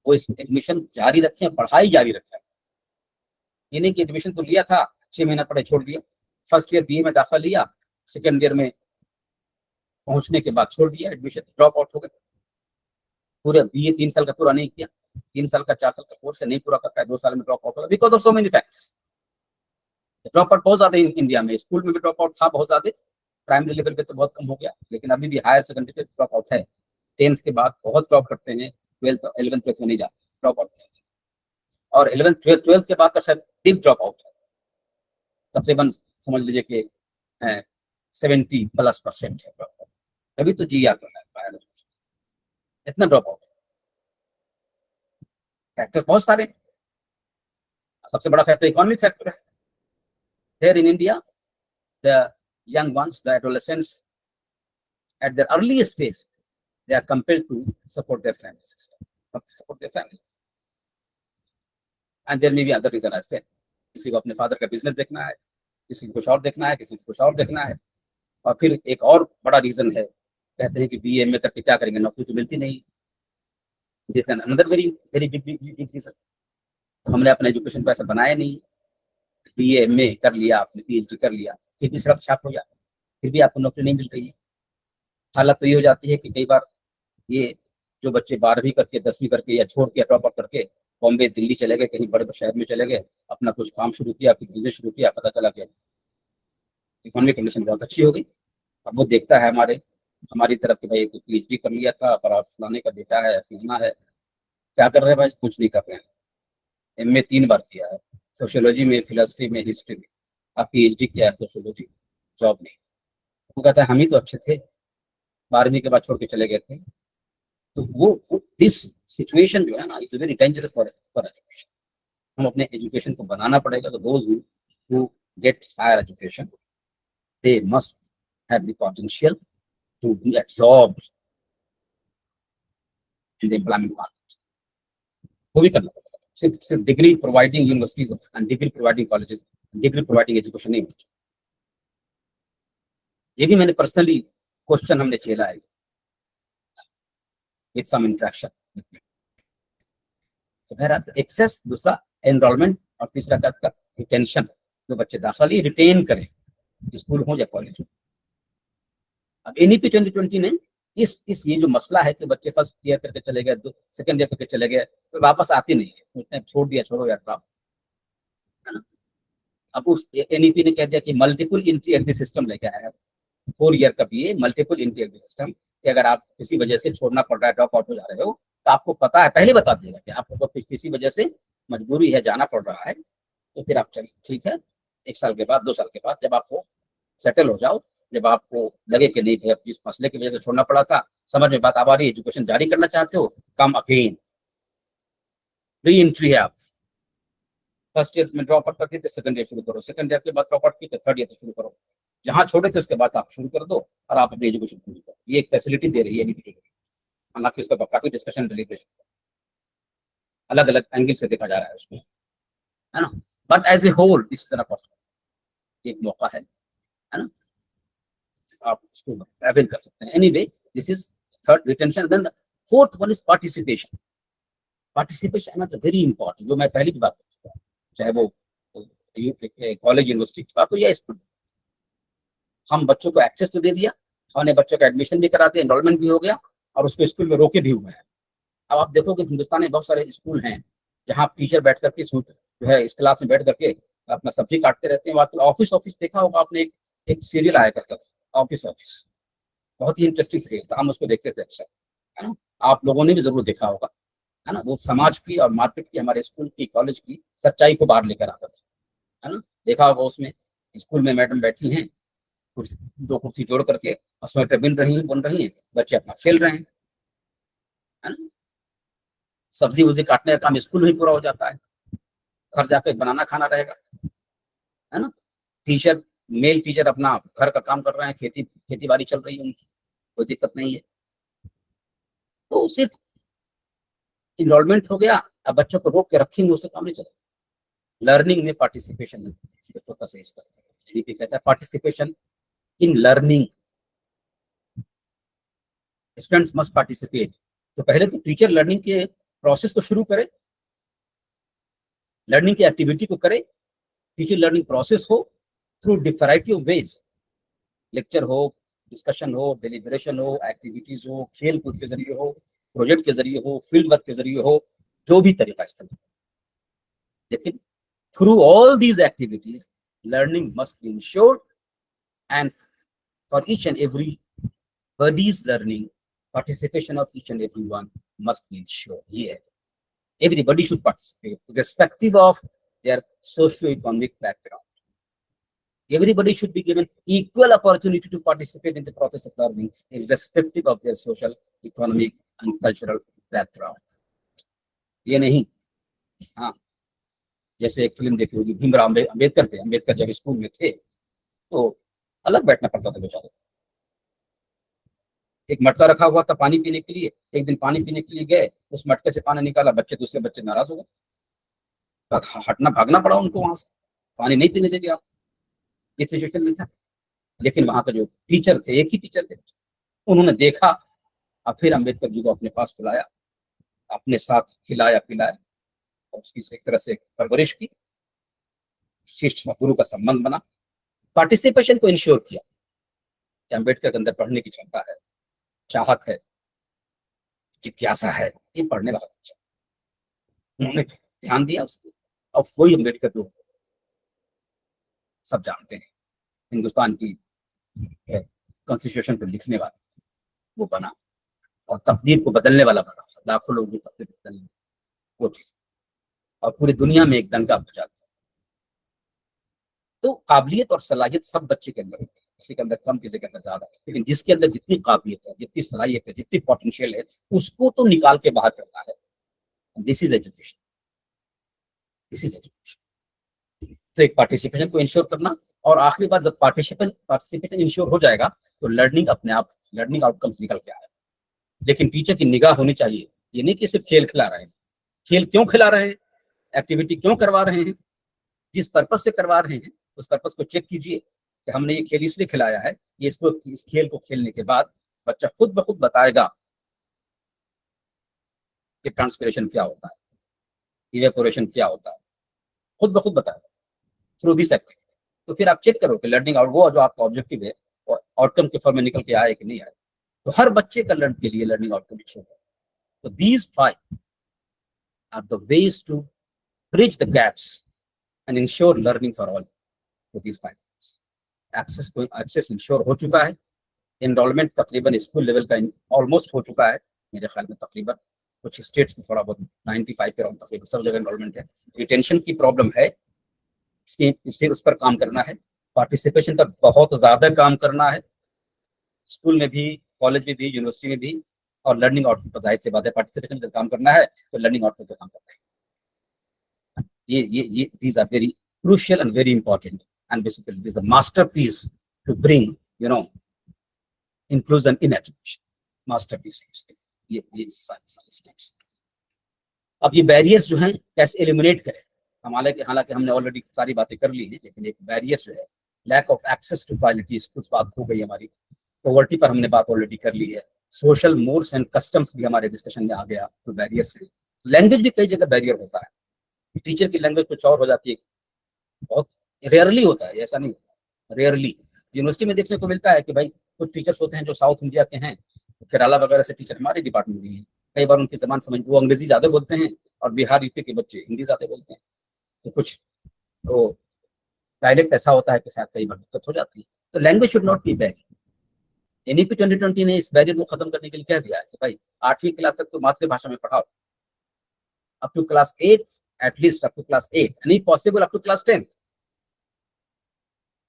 वो इस एडमिशन जारी रखें, पढ़ाई जारी रखें। ये नहीं कि एडमिशन तो लिया था 6 महीना पढ़े छोड़ दिया, फर्स्ट ईयर बीए में दाखिला लिया, सेकेंड ईयर में पहुंचने के बाद छोड़ दिया, एडमिशन ड्रॉप आउट हो गए। पूरे बीए 3 साल का पूरा नहीं किया, 3 साल का 4 साल का कोर्स नहीं पूरा कर पाया, 2 साल में ड्रॉप आउट हो गया because of so many factors. Drop out बहुत ज्यादा इंडिया में, स्कूल में भी ड्रॉप आउट था बहुत ज्यादा, प्राइमरी लेवल पे तो बहुत कम हो गया, लेकिन अभी भी हायर सेकेंडरी पे ड्रॉप आउट है। 10th के बाद बहुत ड्रॉप करते हैं, 12th 11th 12th में नहीं जाते, ड्रॉप आउट करते हैं। और 11th 12th के बाद तो शायद बिग ड्रॉप आउट है, तकरीबन समझ लीजिए कि 70+% है ड्रॉप आउट। अभी तो GR कर रहा है, इतना ड्रॉप आउट। फैक्टर्स बहुत सारे, सबसे बड़ा फैक्टर इकोनॉमिक फैक्टर है। Here in India, the young ones, the adolescents, at their earliest stage, they are compelled to support their family system, support their family, and there may be other reason as well। किसी को अपने father का business देखना है, किसी को कुछ और देखना है, किसी को कुछ और देखना है। और फिर एक और बड़ा रीजन है, कहते हैं कि BA में करके क्या करेंगे, नौकरी तो मिलती नहीं। This is another very very big reason. हमने अपना एजुकेशन को ऐसा बनाया नहीं, BA MA कर लिया, आपने PhD कर लिया, फिर भी सड़क छाप हो जाती, फिर भी आपको नौकरी नहीं मिल रही है। हालत तो ये हो जाती है कि कई बार ये जो बच्चे 12वीं करके 10वीं करके या छोड़ के ड्रॉप आउट करके बॉम्बे दिल्ली चले गए, कहीं बड़े शहर में चले गए, अपना कुछ काम शुरू किया, फिर बिजनेस शुरू किया, पता चला कि इकोनॉमिक कंडीशन बहुत अच्छी हो गई। अब वो देखता है हमारी तरफ कि भाई PhD कर लिया था, पर आप फलाने का बेटा है, फलाना है, क्या कर रहे हैं भाई, कुछ नहीं कर रहे हैं। MA 3 बार किया है, सोशियोलॉजी में, फिलोसफी में, हिस्ट्री में, आप PhD किया है सोशियोलॉजी, जॉब नहीं। वो कहता है हम ही तो अच्छे थे, 12वीं के बाद छोड़ के चले गए थे। तो वो दिस सिचुएशन जो है ना, is very dangerous for education. हम अपने एजुकेशन को बनाना पड़ेगा। तो those who get higher education they must have the potential to be absorbed in the employment market. वो भी करना पड़ेगा। सिर्फ degree providing universities and degree providing colleges, degree providing education नहीं होना चाहिए। ये भी मैंने पर्सनली क्वेश्चन हमने झेला है विद सम इंटरेक्शन। तो मेरा एक्सेस, दूसरा एनरोलमेंट, और तीसरा का रिटेंशन, जो बच्चे दाखिला लिए रिटेन करें, स्कूल हो या कॉलेज हो। अब NEP 2020 ने इस ये जो मसला है कि बच्चे फर्स्ट ईयर करके चले गए, सेकंड ईयर करके चले गए, तो वापस आते नहीं है, उसने छोड़ दिया, छोड़ो यार ड्रॉप, है ना। अब उस NEP ने कह दिया कि मल्टीपल एंट्री एग्जिट सिस्टम लेके आया है, 4 ईयर का BA multiple entry exit system, कि अगर आप किसी वजह से छोड़ना पड़ रहा है, ड्रॉप आउट हो जा रहे हो, तो आपको पता है, पहले बता दिएगा कि आपको किसी वजह से मजबूरी है, जाना पड़ रहा है, तो फिर आप चलिए ठीक है, 1 साल के बाद, 2 साल के बाद, जब आपको सेटल हो जाओ, जब आपको लगे कि नहीं भैया जिस मसले की वजह से छोड़ना पड़ा था, समझ में बात आ रही है, एजुकेशन जारी करना चाहते हो, कम अगेन, री एंट्री है आप। फर्स्ट ईयर में ड्रॉप आउट करके थे, सेकंड ईयर शुरू करो, सेकंड ईयर के बाद ड्रॉप आउट किए, थर्ड ईयर से शुरू करो, जहां छोड़े थे उसके बाद आप शुरू कर दो और आप अपनी एजुकेशन पूरी करो। ये एक फैसिलिटी दे रही है NEP, हालांकि उसके बाद काफी डिस्कशन डिलीब्रेशन अलग अलग एंगल से देखा जा रहा है उसको, है ना। But as a whole this is an opportunity, एक मौका है ना, आप उसको अवेल कर सकते हैं। Anyway this is third, retention. Then the fourth one is participation. Participation is very important, जो मैं पहले की बात कर चुका हूं, चाहे वो कॉलेज यूनिवर्सिटी की बात हो या स्कूल। हम बच्चों को एक्सेस तो दे दिया, हमने बच्चों का एडमिशन भी करा दिया, एनरोलमेंट भी हो गया, और उसको स्कूल में रोके भी हुए हैं। अब आप देखोगे हिंदुस्तान में बहुत सारे स्कूल हैं जहाँ टीचर बैठ करके जो है इस क्लास में बैठ करके अपना सब्जी काटते रहते हैं। आजकल ऑफिस देखा होगा आपने, एक सीरियल आया करता था ऑफिस, बहुत ही इंटरेस्टिंग सीरियल था, हम उसको देखते थे अक्सर। है ना। आप लोगों ने भी जरूर देखा होगा, है ना, वो समाज की और मार्केट की, हमारे स्कूल की, कॉलेज की सच्चाई को बाहर लेकर आता था, है ना। देखा होगा उसमें स्कूल में मैडम बैठी हैं, कुर्सी, दो कुर्सी जोड़ करके, और स्वेटर बुन रही हैं, बच्चे अपना खेल रहे हैं, है ना। सब्जी वब्जी काटने का काम स्कूल में ही पूरा हो जाता है, घर जाकर बनाना खाना रहेगा, है ना। टीचर, मेल टीचर अपना घर का काम कर रहे हैं, खेती बाड़ी चल रही है उनकी, कोई दिक्कत नहीं है। तो सिर्फ इनरोलमेंट हो गया, अब बच्चों को रोक के रखेंगे उससे काम नहीं चलेगा। लर्निंग में पार्टिसिपेशन फोकस है इसका। एडीपी कहता है participation in learning, students must participate. तो पहले तो टीचर लर्निंग के प्रोसेस को शुरू करे, लर्निंग की एक्टिविटी को करे, टीचर लर्निंग प्रोसेस हो through variety of ways, lecture हो, डिस्कशन हो, डिलिब्रेशन हो, एक्टिविटीज हो, खेल कूद के जरिए हो, प्रोजेक्ट के जरिए हो, फील्ड वर्क के जरिए हो, जो भी तरीका इस्तेमाल, लेकिन through all these activities learning must B insured, and for each and every body's learning, participation of each and everyone must be ensured here. Everybody should participate, irrespective of their socio-economic background. Everybody should be given equal opportunity to participate in the process of learning, irrespective of their social, economic, and cultural background. ये नहीं, हाँ, जैसे एक film देखी होगी भीमराव अम्बेडकर पे, अम्बेडकर जब school में थे तो अलग बैठना पड़ता था बेचारे, एक मटका रखा हुआ था पानी पीने के लिए, एक दिन पानी पीने के लिए गए, उस मटके से पानी निकाला, दूसरे बच्चे नाराज हो गए, हटना भागना पड़ा उनको, वहां से पानी नहीं पीने देंगे आप, ये सिचुएशन में था। लेकिन वहां का जो टीचर थे, एक ही टीचर थे, उन्होंने देखा और फिर अम्बेडकर जी को अपने पास बुलाया, अपने साथ खिलाया पिलाया, और उसकी एक तरह से परवरिश की, शिष्य गुरु का संबंध बना, पार्टिसिपेशन को इंश्योर किया कि अम्बेडकर के अंदर पढ़ने की क्षमता है, चाहत है, जिज्ञासा है, ये पढ़ने वाला बच्चा, उन्होंने ध्यान दिया उसको, और वही अम्बेडकर जो सब जानते हैं हिंदुस्तान की कॉन्स्टिट्यूशन को लिखने वाला, वो बना, और तकदीर को बदलने वाला बना, लाखों लोगों की तकदीर बदलने, वो चीज, और पूरी दुनिया में एक डंका बजा दिया। तो काबिलियत और सलाहियत सब बच्चे के अंदर होती है, किसी के अंदर कम, किसी के अंदर ज्यादा, लेकिन जिसके अंदर जितनी काबिलियत है, जितनी सलाहियत है, जितनी पोटेंशियल है, उसको तो निकाल के बाहर करना है। This is education, this is education. तो एक पार्टिसिपेशन को इंश्योर करना, और आखिरी बात, जब पार्टिसिपेशन इंश्योर हो जाएगा तो लर्निंग अपने आप, लर्निंग आउटकम्स निकल के आएगा। लेकिन टीचर की निगाह होनी चाहिए, ये नहीं कि सिर्फ खेल खिला रहे हैं, खेल क्यों खिला रहे हैं, एक्टिविटी क्यों करवा रहे हैं, जिस पर्पज से करवा रहे हैं उस पर्पज को चेक कीजिए कि हमने ये खेल इसलिए खिलाया है, ये इसको, इस खेल को खेलने के बाद बच्चा खुद ब खुद बताएगा कि ट्रांसपिरेशन क्या होता है, इवेपोरेशन क्या होता है, खुद ब खुद बताएगा थ्रू दिस एक्टिविटी। तो फिर आप चेक करो कि लर्निंग आउट, वो जो आपका ऑब्जेक्टिव है और आउटकम के फॉर्म में निकल के आए कि नहीं आए। तो हर बच्चे का लर्न के लिए लर्निंग आउटकम इंश्योर है। तो these 5 are the ways to bridge the gaps and ensure learning for all. these 5 access ensure हो चुका है, एनरोलमेंट तकरीबन स्कूल लेवल का ऑलमोस्ट हो चुका है मेरे ख्याल में, तकरीबन कुछ स्टेट्स में थोड़ा बहुत 95 के अराउंड तकरीबन सब जगह एनरोलमेंट है। रिटेंशन की प्रॉब्लम है, इससे उस पर काम करना है, पार्टिसिपेशन पर बहुत ज्यादा काम करना है, स्कूल में भी, कॉलेज में भी, यूनिवर्सिटी में भी, और लर्निंग आउटपुट पर जाहिर सी बात है पार्टिसिपेशन पर काम करना है तो लर्निंग आउटपुट पर काम करना है। ये these are very crucial and very important, and basically this is the masterpiece to bring, inclusion in education, masterpiece। ये सारे स्टेप्स। अब ये बैरियर्स जो हैं कैसे एलिमिनेट करें, हालांकि हमने ऑलरेडी सारी बातें कर ली हैं, लेकिन एक बैरियर्स जो है, lack of access to quality, कुछ बात हो गई हमारी, पॉवर्टी पर हमने बात ऑलरेडी कर ली है, सोशल मोर्स एंड कस्टम्स भी हमारे डिस्कशन में आ गया, तो बैरियर्स है। लैंग्वेज भी कई जगह बैरियर होता है, टीचर की लैंग्वेज कुछ और हो जाती है, बहुत रेयरली होता है, ऐसा नहीं होता, रेयरली। यूनिवर्सिटी में देखने को मिलता है कि भाई कुछ टीचर्स होते हैं जो साउथ इंडिया के हैं, केरला वगैरह से टीचर हमारे डिपार्टमेंट में हैं, कई बार उनकी जबान समझ, वो अंग्रेजी ज्यादा बोलते हैं और बिहार यूपी के बच्चे हिंदी ज्यादा बोलते हैं, तो कुछ डायलेक्ट ऐसा होता है कि शायद कई बार दिक्कत हो जाती है। तो language should not be barrier, NEP 2020 ने इस बैरियर को खत्म करने के लिए कह दिया है कि भाई 8वीं क्लास तक तो मातृभाषा में पढ़ाओ, up to class 8, at least up to class 8, and if possible up to class 10,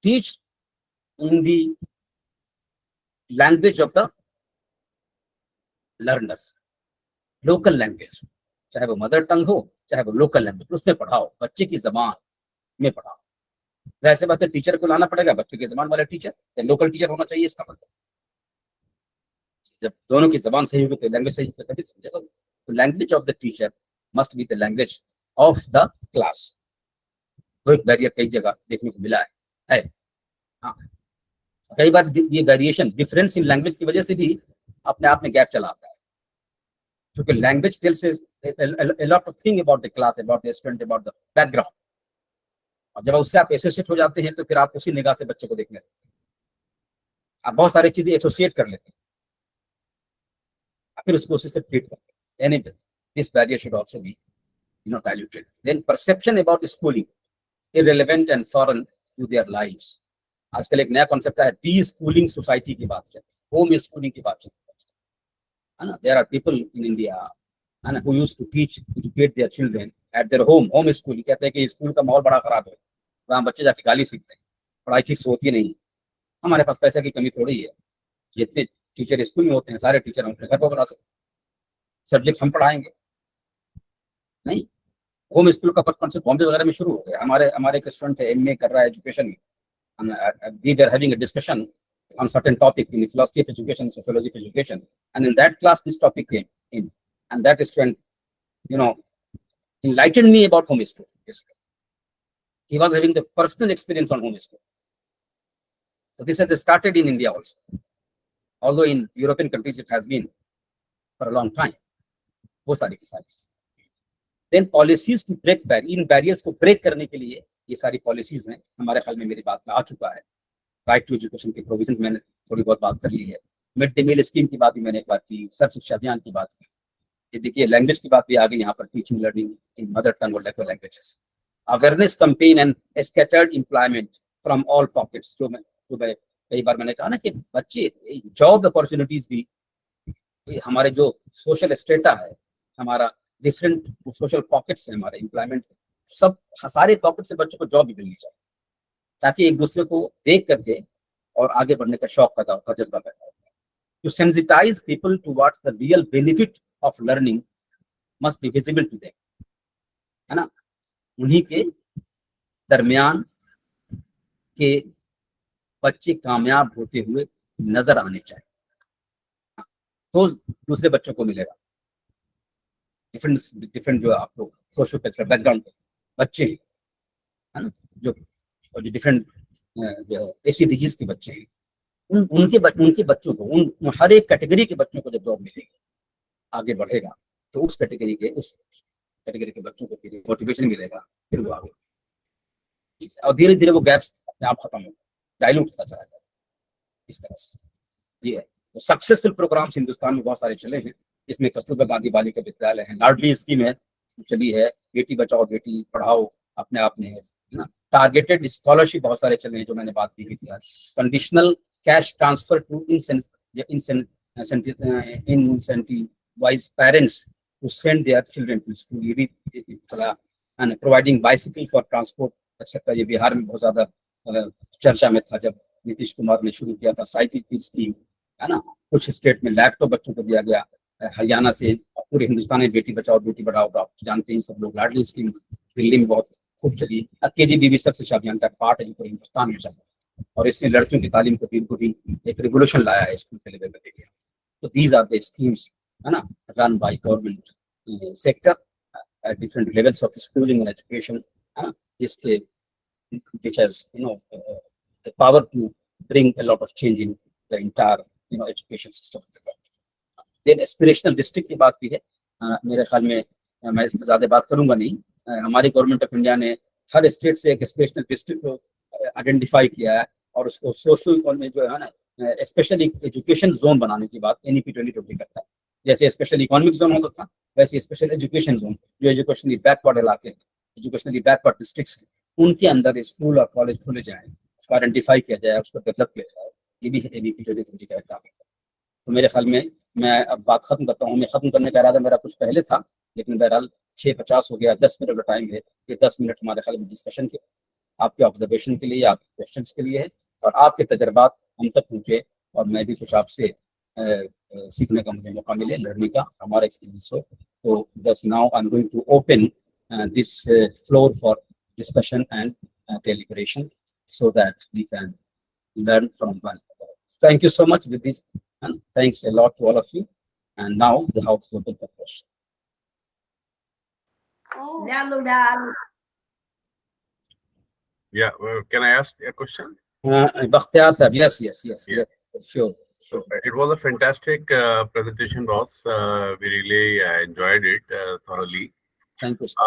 teach in the language of the learners, local language, चाहे वो मदर टंग हो चाहे वो लोकल लैंग्वेज, उसमें पढ़ाओ, बच्चे की जबान में पढ़ाओ। जाहिर सी बात है टीचर को लाना पड़ेगा, बच्चे की जबान वाले टीचर, लोकल टीचर होना चाहिए। इसका मतलब जब दोनों की जबान सही होगी तो लैंग्वेज सही होगी, तभी समझेगा। तो language of the teacher must be the language of the class. तो एक बैरियर कई जगह देखने को मिला है। हाँ, कई बार ये वेरिएशन, डिफरेंस इन लैंग्वेज की वजह से भी अपने आप में गैप चला आता है, क्योंकि language tells a lot of thing about the class, about the student, about the background। और जब उससे आप एसोसिएट हो जाते हैं तो फिर आप उसी निगाह से बच्चे को देखने लगते हैं, आप बहुत सारी चीजें एसोसिएट कर लेते हैं, फिर उसको उसी से ट्रीट करते हैं। Anyway, this barrier should also be diluted. Then perception about schooling irrelevant and foreign to their lives। आजकल एक नया कॉन्सेप्ट है, डी स्कूलिंग सोसाइटी की बात करते हैं, होम स्कूलिंग की बात करते हैं ना। There are people in India and who used to teach, educate their children at their home school। कहते हैं कि स्कूल का माहौल बड़ा खराब है, वहाँ बच्चे जाके गाली सीखते हैं, पढ़ाई ठीक से होती नहीं। हमारे पास पैसे की कमी थोड़ी है, जितने टीचर स्कूल में होते हैं सारे टीचर हम अपने घर पर बना सकते, सब्जेक्ट हम पढ़ाएंगे नहीं। होम स्कूल का कुछ कॉन्सेप्ट बॉम्बे वगैरह में शुरू हो गया। हमारे एक स्टूडेंट है, MA कर रहा है एजुकेशन में, we were having a discussion on certain topic in the philosophy of education, sociology of education, and in that class this topic came in, and that student enlightened me about home school. He was having the personal experience on home school. So this has started in India also, although in European countries it has been for a long time। वो सारी की सारी। Then policies to break barriers, in barriers को break करने के लिए ये सारी पॉलिसीज हैं। हमारे ख्याल में मेरी बात में आ चुका है। राइट टू एजुकेशन के प्रोविजंस मैंने थोड़ी बहुत बात कर ली है, मिड डे मील स्कीम की बात भी मैंने एक बार की, सर्व शिक्षा अभियान की बात की। ये देखिए लैंग्वेज की बात भी आ गई यहाँ पर, टीचिंग लर्निंग इन मदर टंग और local languages, awareness campaign and scattered employment from all pockets. जो मैं कई बार मैंने कहा ना कि बच्चे जॉब अपॉर्चुनिटीज भी, हमारे जो सोशल स्टेटा है, हमारा डिफरेंट सोशल पॉकेट्स है, हमारे एम्प्लॉयमेंट, सब सारे पॉकेट से बच्चों को जॉब भी मिलनी चाहिए, ताकि एक दूसरे को देख करके और आगे बढ़ने का शौक पैदा होता है, जज्बा पैदा होता है। To sensitise people towards the real benefit of learning must be visible to them, है ना। उन्हीं के दरमियान के बच्चे कामयाब होते हुए नजर आने चाहिए, तो दूसरे बच्चों को मिलेगा। डिफरेंट जो आप लोग सोशल कल्चरल बैकग्राउंड के बच्चे हैं, है ना, जो डिफरेंट ACDGs के बच्चे हैं, उनके बच्चों को, हर एक कैटेगरी के बच्चों को जब जॉब मिलेगी, आगे बढ़ेगा, तो उस कैटेगरी के बच्चों को फिर मोटिवेशन मिलेगा, फिर वो आगे, और धीरे धीरे वो गैप्स अपने आप खत्म होगा, डाइल्यूट होता चला जाएगा इस तरह से। ये है तो सक्सेसफुल प्रोग्राम्स हिंदुस्तान में बहुत सारे चले हैं। इसमें कस्तूरबा गांधी बालिका विद्यालय है, लाडली स्कीम है चली है, बेटी बचाओ बेटी पढ़ाओ अपने आप में है ना। टारगेटेड स्कॉलरशिप बहुत सारे चले हैं, जो मैंने बात की थी। Conditional cash transfer to incentivise parents to send their children to school, ये भी थोड़ा, providing bicycle for transport etcetera, ये बिहार में बहुत ज्यादा चर्चा में था जब नीतीश कुमार ने शुरू किया था साइकिल की स्कीम, है ना। कुछ स्टेट में लैपटॉप बच्चों को दिया गया, हरियाणा से, पूरे हिंदुस्तान में बेटी बचाओ बेटी पढ़ाओ, तो आप जानते हैं सब लोग। लाडली स्कीम दिल्ली में बहुत खूब चली। KGBB सर्व शिक्षा अभियान का पार्ट है जो पूरे हिंदुस्तान में चल रहा है, और इसने लड़कियों की तालीम को भी एक रिवोल्यूशन लाया है स्कूल के लेवल में, देखिए। तो दीज आर द स्कीम्स, है ना, run by government sector at different levels of schooling and education, which has the power to bring a lot of change in the entire education system of the country. Then aspirational district की बात भी है, मेरे ख्याल में मैं इस पर ज्यादा बात करूंगा नहीं। हमारी गवर्नमेंट ऑफ इंडिया ने हर स्टेट से एक एस्पिरेशनल डिस्ट्रिक्ट को आइडेंटिफाई किया है, और उसको सोशल इकोनॉमी जो है ना, स्पेशल एजुकेशन जोन बनाने की बात NEP 2020 करता है। जैसे स्पेशल इकोनॉमिक जोन होता था, वैसे स्पेशल एजुकेशन जोन, जो एजुकेशनली बैकवर्ड इलाके हैं, एजुकेशनली बैकवर्ड डिस्ट्रिक्ट्स हैं, उनके अंदर स्कूल और कॉलेज खोले जाएं, उसको आइडेंटिफाई किया जाए, उसको डेवलप किया जाए। ये भी ABP 2020 का एक टॉपिक है। तो मेरे ख्याल में मैं अब बात खत्म करता हूँ। मैं खत्म करने का इरादा मेरा कुछ पहले था, लेकिन बहरहाल 6:50 हो गया, 10 मिनट का टाइम है। ये 10 मिनट हमारे ख्याल में डिस्कशन के, आपके ऑब्जर्वेशन के लिए, आपके क्वेश्चंस के लिए है, और आपके तजर्बात हम तक पहुँचे और मैं भी कुछ आपसे सीखने का मुझे मौका मिले, लर्निंग का हमारा एक्सपीरियंस हो। तो बस now I am going to open this floor for discussion and deliberation so that we can learn from one another. Thank you so much with this, and thanks a lot to all of you. And now the house is open for questions. Yeah, can I ask a question? Bakhtiar sir, yes, sure. So it was a fantastic presentation, Ross. We really enjoyed it thoroughly. Thank you, sir.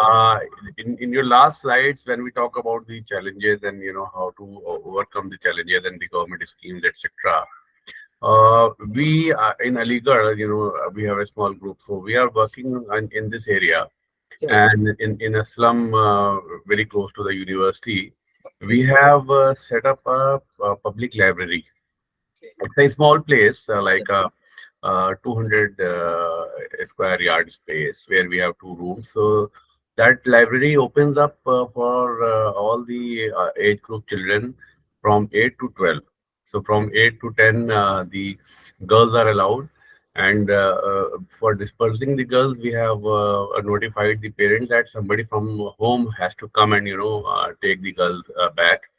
In your last slides, when we talk about the challenges and how to overcome the challenges and the government schemes, etc. We in Aligarh, we have a small group, so we are working in this area, and in a slum very close to the university, we have set up a public library. It's a small place, like a 200 square yard space where we have 2 rooms. So that library opens up for all the age group children from 8 to 12. So from 8 to 10, the girls are allowed. And for dispersing the girls, we have notified the parents that somebody from home has to come and, take the girls back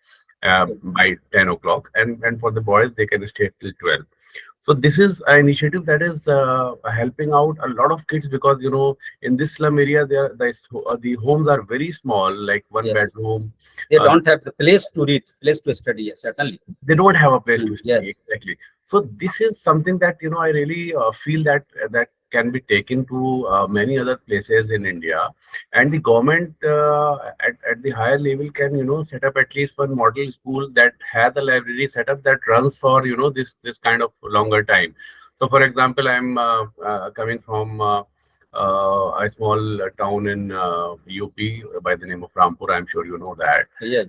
by 10 o'clock. And for the boys, they can stay till 12. So this is an initiative that is helping out a lot of kids, because in this slum area the homes are very small, like one bedroom. They don't have the place to read, place to study. Yes, certainly. They don't have a place to study. Yes. Exactly. So this is something that I really feel that can be taken to many other places in India, and the government at the higher level can set up at least one model school that has a library set up that runs for this kind of longer time. So for example, I'm coming from a small town in UP by the name of Rampur. I'm sure you know that. Yes.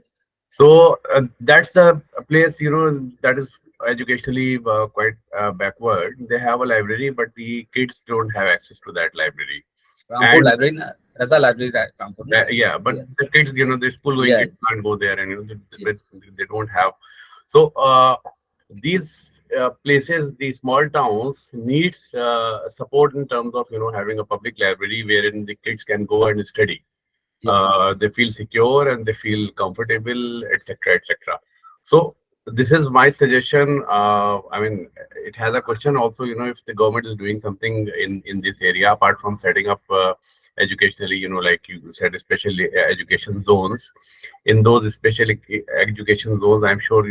So that's the place that is educationally quite backward. They have a library, but the kids don't have access to that library. Rampur library, Raza library, Rampur. Yeah, but the kids, the school going kids can't go there, and they don't have. So these places, these small towns, needs support in terms of having a public library wherein the kids can go and study. They feel secure and they feel comfortable, etc., etc. So this is my suggestion. I mean, it has a question also, if the government is doing something in this area, apart from setting up educationally, like you said, especially education zones. In those special education zones, I'm sure,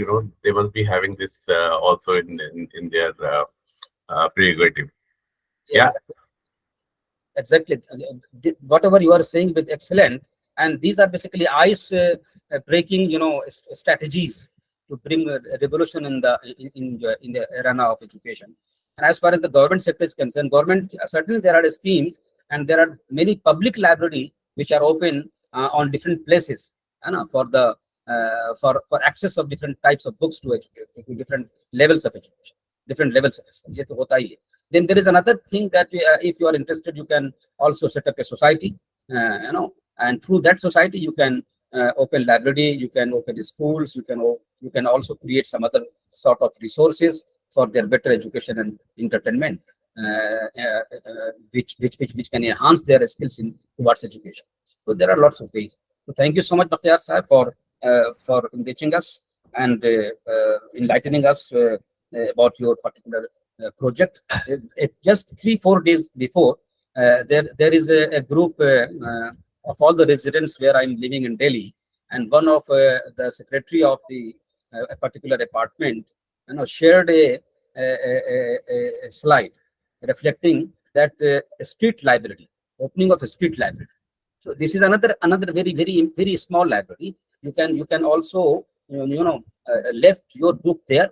they must be having this also in their prerogative. Yeah. Exactly. Whatever you are saying is excellent, and these are basically ice breaking, strategies to bring a revolution in the arena of education. And as far as the government sector is concerned, government certainly there are schemes, and there are many public library which are open on different places, for the for access of different types of books to educate, to different levels of education, different levels of education. Then there is another thing that if you are interested, you can also set up a society, and through that society you can open library, you can open schools, you can also create some other sort of resources for their better education and entertainment, which can enhance their skills towards education. So there are lots of ways. So thank you so much, Bakhtiar Sahib, for enriching us and enlightening us about your particular project. Just 3-4 days before, there is a group of all the residents where I'm living in Delhi, and one of the secretary of the particular apartment, shared a slide reflecting that street library, opening of a street library. So this is another very small library. You can also left your book there,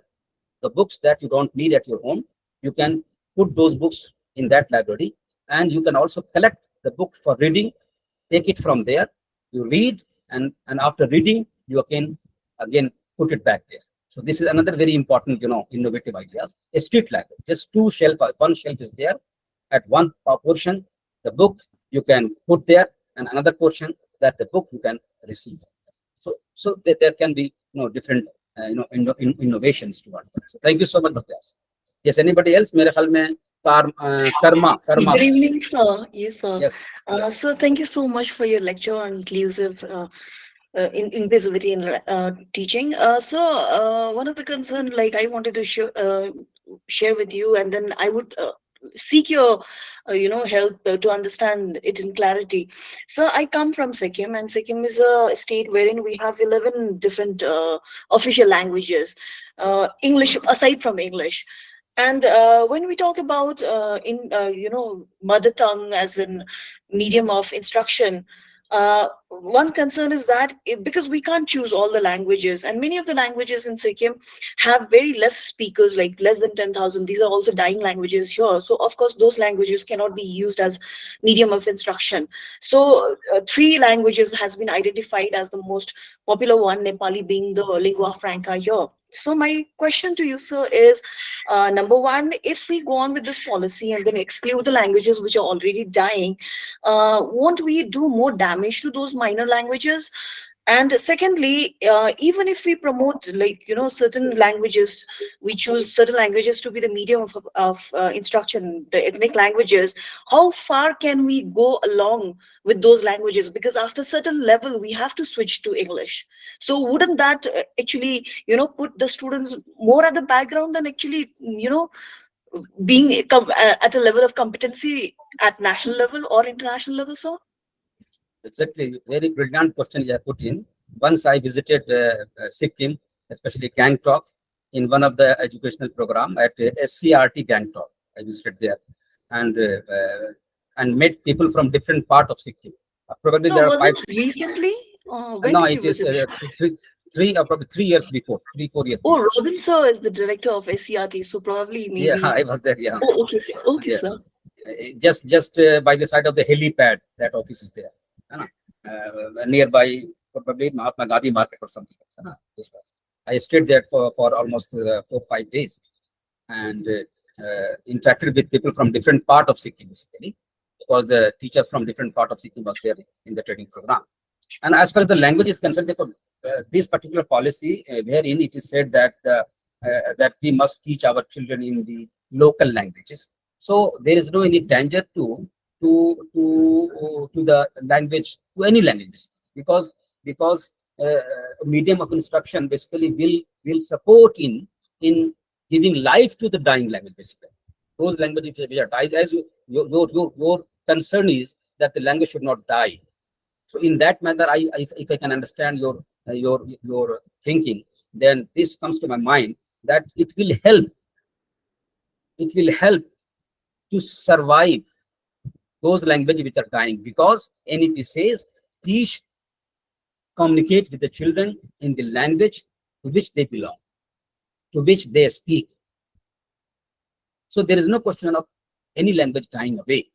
the books that you don't need at your home. You can put those books in that library, and you can also collect the book for reading. Take it from there, you read, and after reading, you can again put it back there. So this is another very important, innovative ideas. A street language, just one shelf is there. At one portion, the book you can put there, and another portion that the book you can receive. So there can be, different, innovations towards that. So thank you so much, Dr. Yasir. Yes, anybody else? मेरे ख्याल में karma. Good evening, sir. Yes, sir. Yes. Sir, thank you so much for your lecture on inclusive inclusivity in teaching. So, one of the concern, like I wanted to share with you, and then I would seek your, help to understand it in clarity. So, I come from Sikkim, and Sikkim is a state wherein we have 11 different official languages, English aside from English. And when we talk about mother tongue as in medium of instruction, one concern is that because we can't choose all the languages, and many of the languages in Sikkim have very less speakers, like less than 10,000. These are also dying languages here. So of course, those languages cannot be used as medium of instruction. So 3 languages has been identified as the most popular one, Nepali being the lingua franca here. So my question to you, sir, is number one, if we go on with this policy and then exclude the languages which are already dying, won't we do more damage to those minor languages? And secondly, even if we promote, certain languages, we choose certain languages to be the medium of instruction, the ethnic languages, how far can we go along with those languages? Because after a certain level, we have to switch to English. So wouldn't that actually, put the students more at the background than actually, being at a level of competency at national level or international level, sir? Exactly. Very brilliant question you have put in. Once I visited Sikkim, especially Gangtok, in one of the educational program at SCRT Gangtok. I visited there and met people from different part of Sikkim. Probably So there are was 5. it recently? When No, did you it is visit? probably 3 years before, 4 years. Oh, before. Robin sir is the director of SCRT, so probably maybe. Yeah, I was there. Yeah. Oh, okay, sir. Okay, Yeah. sir. Just by the side of the helipad, that office is there. Nearby, probably Mahatma Gandhi Market or something else. This was. I stayed there for almost 4-5 days and interacted with people from different part of Sikkim, basically, because the teachers from different part of Sikkim was there in the training program. And as far as the language is concerned, this particular policy, wherein it is said that that we must teach our children in the local languages. So there is no any danger to the language, to any language, because medium of instruction basically will support in giving life to the dying language, basically. Those languages which are died, as your concern is that the language should not die. So in that manner, if I can understand your thinking, then this comes to my mind that it will help to survive those languages which are dying, because NEP says teach, communicate with the children in the language to which they belong, to which they speak. So there is no question of any language dying away.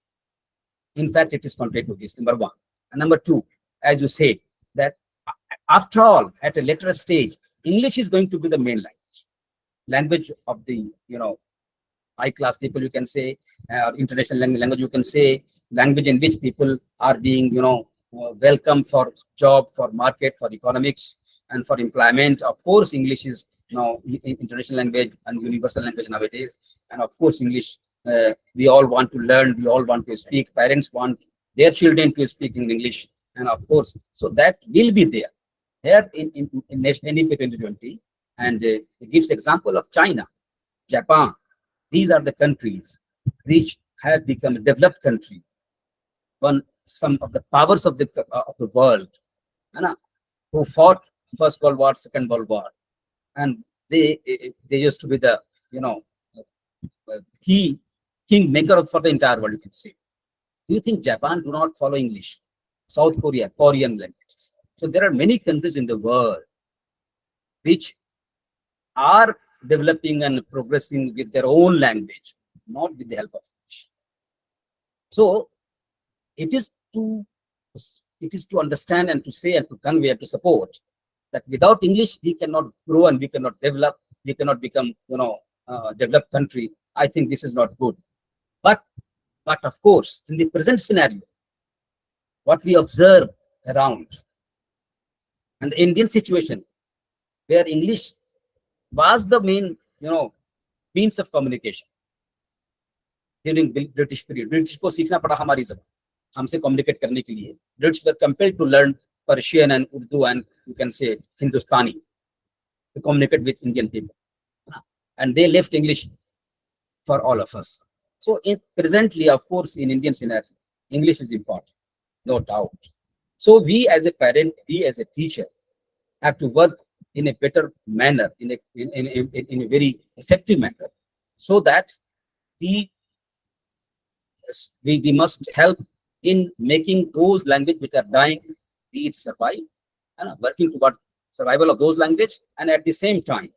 In fact, it is contrary to this, number one. And number two, as you said, that after all, at a later stage, English is going to be the main language of the, high class people, you can say, international language, you can say, language in which people are being, welcome for job, for market, for economics, and for employment. Of course, English is now international language and universal language nowadays. And of course, English, we all want to learn, we all want to speak. Parents want their children to speak in English. And of course, so that will be there. Here in NEP 2020, and it gives example of China, Japan. These are the countries which have become a developed country. Some of the powers of the world, who fought First World War, Second World War, and they used to be the key kingmaker for the entire world, you can say. Do you think Japan do not follow English? South Korea, Korean languages. So there are many countries in the world which are developing and progressing with their own language, not with the help of English. So it is to understand and to say and to convey and to support that without English we cannot grow and we cannot develop, we cannot become, developed country. I think this is not good. But of course, in the present scenario, what we observe around and the Indian situation, where English was the main, means of communication during British period. British को सीखना पड़ा हमारी ज़बान, हमसे communicate करने के लिए. British were compelled to learn Persian and Urdu and you can say Hindustani to communicate with Indian people, and they left English for all of us. So presently, of course, in Indian scenario, English is important, no doubt. So we as a parent, we as a teacher, have to work in a better manner, in a very effective manner, so that we must help in making those languages which are dying, be it survive, and working towards survival of those languages. And at the same time,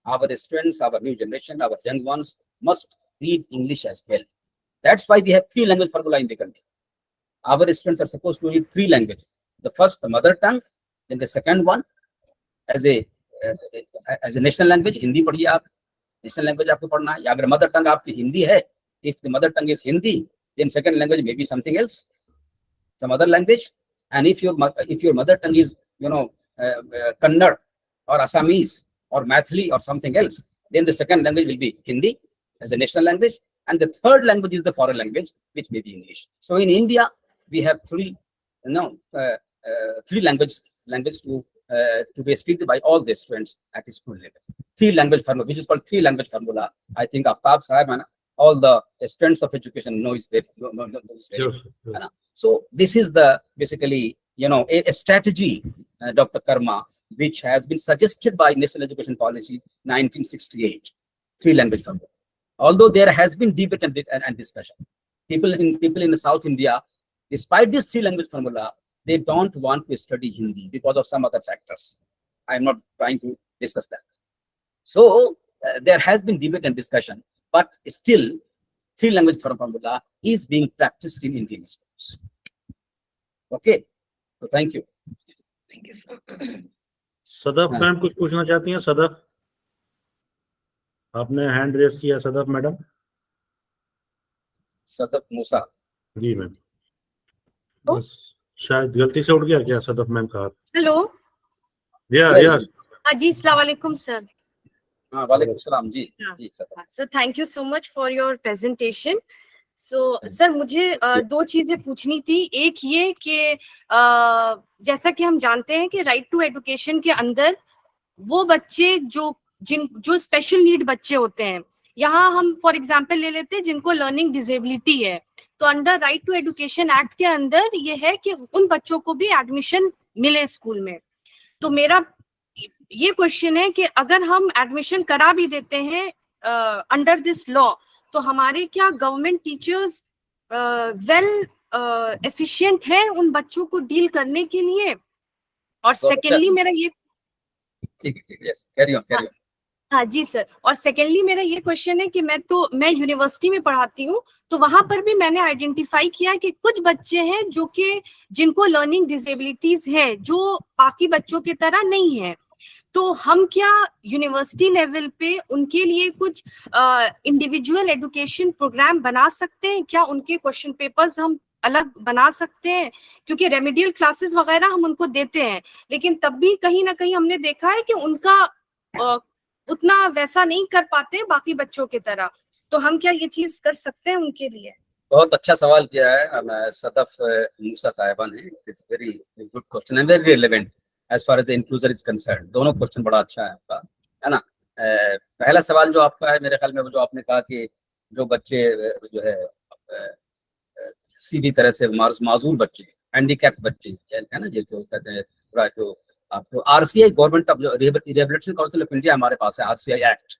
our students, our new generation, our young ones must read English as well. That's why we have 3 language formula in the country. Our students are supposed to read 3 languages. The first, the mother tongue, then the second one as a national language. Hindi पढ़िए आप, national language आपको पढ़ना है. या अगर mother tongue आपकी हिंदी है, if the mother tongue is Hindi, then second language may be something else, some other language. And if your mother tongue is, Kannada or Assamese or Maithili or something else, then the second language will be Hindi as a national language, and the third language is the foreign language, which may be English. So in India, we have 3 languages to be studied by all the students at the school level. 3 language formula, which is called 3 language formula. I think Aftab Sahib and all the students of education know is very. Sure. So this is the basically, a strategy, Dr. Karma, which has been suggested by National Education Policy 1968, 3 language formula. Although there has been debate and discussion, people in South India, despite this 3 language formula, they don't want to study Hindi because of some other factors. I am not trying to discuss that. So there has been debate and discussion, but still 3 language formula is being practiced in Indian schools. Okay, so thank you. Thank you, sir. Sadaf ma'am कुछ पूछना चाहती हैं? सदफ, आपने hand raise किया. Sadaf madam. Sadaf Musa. जी ma'am. बस शायद गलती से उठ गया क्या सदफ मैम का हाथ? हेलो. या जी, अस्सलाम वालेकुम सर. हाँ, वालेकुम सलाम जी. जी sir. Sir thank you so much for your presentation. So sir मुझे 2 चीजें पूछनी थी. एक ये कि जैसा कि हम जानते हैं कि राइट टू एजुकेशन के अंदर वो बच्चे जो स्पेशल नीड बच्चे होते हैं, यहाँ हम फॉर एग्जांपल ले लेते हैं जिनको लर्निंग डिसेबिलिटी है, तो under right to education act के अंदर ये है कि उन बच्चों को भी एडमिशन मिले स्कूल में. तो मेरा ये क्वेश्चन है कि अगर हम एडमिशन करा भी देते हैं अंडर दिस लॉ, तो हमारे क्या गवर्नमेंट टीचर्स वेल एफिशिएंट है उन बच्चों को डील करने के लिए? और सेकेंडली मेरा ये ठीक है, यस, कैरी ऑन. हाँ जी सर. और सेकेंडली मेरा ये क्वेश्चन है कि मैं यूनिवर्सिटी में पढ़ाती हूँ, तो वहां पर भी मैंने आइडेंटिफाई किया कि कुछ बच्चे हैं जिनको लर्निंग डिसेबिलिटीज है जो बाकी बच्चों की तरह नहीं है. तो हम क्या यूनिवर्सिटी लेवल पे उनके लिए कुछ इंडिविजुअल एजुकेशन प्रोग्राम बना सकते हैं क्या? उनके क्वेश्चन पेपर्स हम अलग बना सकते हैं? क्योंकि रेमेडियल क्लासेस वगैरह हम उनको देते हैं, लेकिन तब भी कहीं ना कहीं हमने देखा है कि उनका उतना वैसा नहीं कर पाते बाकी बच्चों की तरह. तो हम क्या ये चीज कर सकते हैं उनके लिए? बहुत अच्छा सवाल किया है सदफ मूसा साहिबा ने. It's very good question and very relevant as far as the inclusion is concern. दोनों क्वेश्चन बड़ा अच्छा है आपका, है ना. पहला सवाल जो आपका है, मेरे ख्याल में वो जो आपने कहा कि जो बच्चे जो है किसी भी तरह से माजूर बच्चे, हैंडीकैप्ड बच्चे, है ना, जो कहते हैं पूरा जो आपको RCI government of rehabilitation council of India हमारे पास है, आरसीआई एक्ट.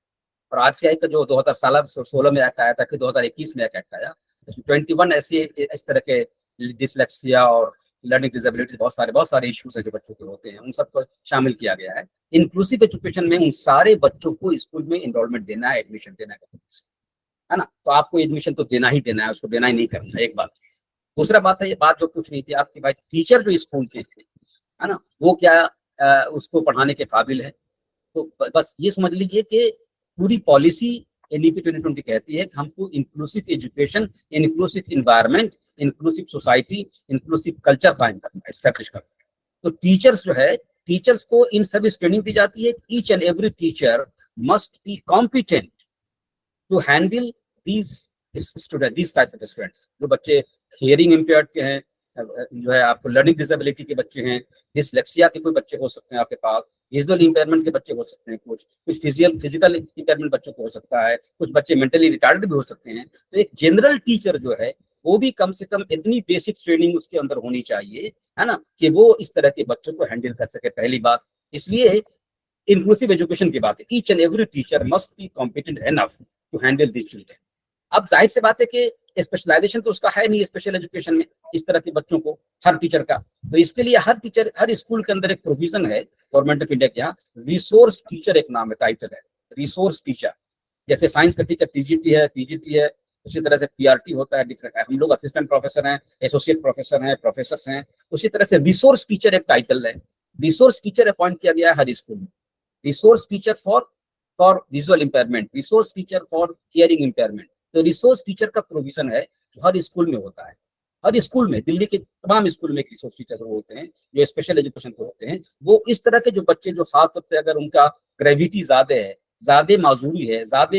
और आरसीआई का जो 2016 में एक्ट आया था, फिर 2021 में एक्ट आया, इसमें 21 ऐसे इस तरह के डिसलेक्सिया और लर्निंग डिसेबिलिटीज बहुत सारे इश्यूज हैं जो बच्चों के होते हैं, उन सबको शामिल किया गया है. इंक्लूसिव एजुकेशन में उन सारे बच्चों को स्कूल में इनरोलमेंट देना है, एडमिशन देना है ना. तो आपको एडमिशन तो देना ही देना है, उसको देना ही नहीं करना है. एक बात. दूसरा बात है, ये बात जो पूछ रही थी आपकी भाई, टीचर जो स्कूल के हैं, है ना, वो क्या उसको पढ़ाने के काबिल है। तो बस ये समझ लीजिए कि पूरी पॉलिसी एनईपी 2020 कहती है कि हमको inclusive education, inclusive environment, inclusive society, inclusive culture कायम करना है, एस्टेब्लिश करना है। तो टीचर्स जो है, टीचर्स को इन सभी ट्रेनिंग दी जाती है। Each and every teacher must be competent to handle these student, these type of students. जो बच्चे हियरिंग इम्पेयर्ड के हैं, जो है आपको लर्निंग डिसेबिलिटी के बच्चे हैं, डिसलेक्सिया के कोई बच्चे हो सकते हैं आपके पास, विजुअल इम्पेयरमेंट के बच्चे हो सकते हैं, कुछ फिजिकल इम्पेयरमेंट बच्चों को हो सकता है, कुछ बच्चे मेंटली रिटार्डेड भी हो सकते हैं। तो एक जनरल टीचर जो है वो भी कम से कम इतनी बेसिक ट्रेनिंग उसके अंदर होनी चाहिए, है ना, कि वो इस तरह के बच्चों को हैंडल कर सके, पहली बात। इसलिए इंक्लूसिव एजुकेशन की बात है, each and every teacher must be competent enough to handle this children. अब जाहिर सी बात है कि स्पेशलाइजेशन तो उसका है नहीं स्पेशल एजुकेशन में, इस तरह के बच्चों को, हर टीचर का। तो इसके लिए हर टीचर, हर स्कूल के अंदर एक प्रोविजन है गवर्नमेंट ऑफ इंडिया के यहाँ, रिसोर्स टीचर एक नाम है, टाइटल है रिसोर्स टीचर। जैसे साइंस का टीचर टीजीटी है, पीजीटी है, उसी तरह से पीआरटी होता है, डिफरेंट है। हम लोग असिस्टेंट प्रोफेसर हैं, एसोसिएट प्रोफेसर हैं, प्रोफेसर हैं। उसी तरह से रिसोर्स टीचर एक टाइटल है। रिसोर्स टीचर अपॉइंट किया गया है हर स्कूल में। Resource teacher for visual impairment, resource teacher for hearing impairment. तो रिसोर्स टीचर का प्रोविजन है जो हर स्कूल में होता है। हर स्कूल में, दिल्ली के तमाम स्कूल में एक रिसोर्स टीचर होते हैं जो स्पेशल एजुकेशन के होते हैं। वो इस तरह के जो बच्चे जो खास तौर पे अगर उनका ग्रेविटी ज्यादा है, ज्यादा माजूरी है, ज्यादा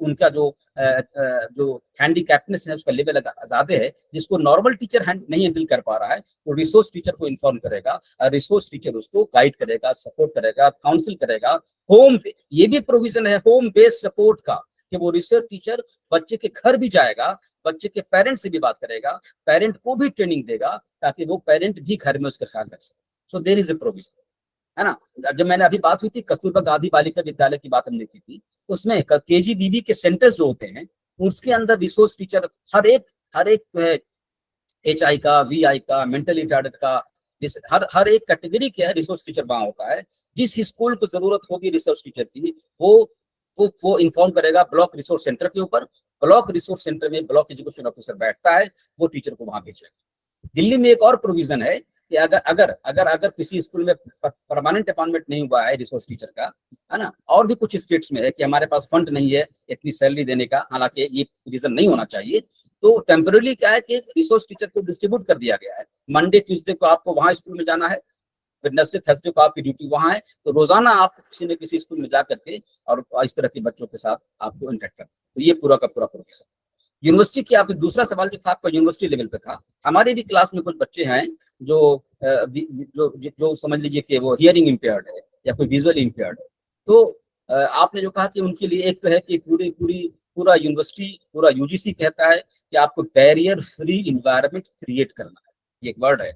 उनका जो हैंडीकैप्टनेस है उसका लेवल ज्यादा है, जिसको नॉर्मल टीचर नहीं हैंडल कर पा रहा है, तो रिसोर्स टीचर को इन्फॉर्म करेगा, रिसोर्स टीचर उसको गाइड करेगा, सपोर्ट करेगा, काउंसिल करेगा। ये भी प्रोविजन है होम बेस्ड सपोर्ट का, कि वो रिसर्च टीचर बच्चे के घर भी जाएगा, बच्चे के पेरेंट से भी बात करेगा, पेरेंट को भी ट्रेनिंग देगा, ताकि वो पेरेंट भी घर में उसका ख्याल रख सके। So there is a provision, है ना। जब मैंने अभी बात हुई थी कस्तूरबा गांधी बालिका विद्यालय की बात हमने की थी, उसमें केजीबीवी के सेंटर्स जो होते हैं उसके अंदर रिसोर्स टीचर हर एक HI का, VI का, मेंटली रिटार्डेड का, हर एक कैटेगरी के रिसोर्स टीचर वहां होता है। जिस स्कूल को जरूरत होगी रिसोर्स टीचर की, वो इन्फॉर्म करेगा ब्लॉक रिसोर्स सेंटर के ऊपर। ब्लॉक रिसोर्स सेंटर में ब्लॉक एजुकेशन ऑफिसर बैठता है, वो टीचर को वहां भेजेगा। दिल्ली में एक और प्रोविजन है कि अगर किसी स्कूल में परमानेंट अपॉइंटमेंट नहीं हुआ है रिसोर्स टीचर का, है ना, और भी कुछ स्टेट्स में है कि हमारे पास फंड नहीं है इतनी सैलरी देने का, हालांकि ये रीजन नहीं होना चाहिए, तो टेम्पररी क्या है कि रिसोर्स टीचर को डिस्ट्रीब्यूट कर दिया गया है। मंडे ट्यूसडे को आपको वहां स्कूल में जाना है, वेडनेसडे थर्सडे को आपकी ड्यूटी वहां है, तो रोजाना आप किसी न किसी स्कूल में जा करके और इस तरह के बच्चों के साथ आपको इंटरेक्ट करना। तो ये पूरा का पूरा प्रोफेसर। यूनिवर्सिटी की आपका दूसरा सवाल जो था आपका यूनिवर्सिटी लेवल पे था, हमारे भी क्लास में कुछ बच्चे हैं जो समझ लीजिए कि वो हियरिंग इम्पेयर्ड है या कोई विजुअल इम्पेयर्ड है। तो आपने जो कहा कि उनके लिए एक तो है कि पूरा यूनिवर्सिटी, पूरा UGC कहता है कि आपको बैरियर फ्री इन्वायरमेंट क्रिएट करना है। ये एक वर्ड है,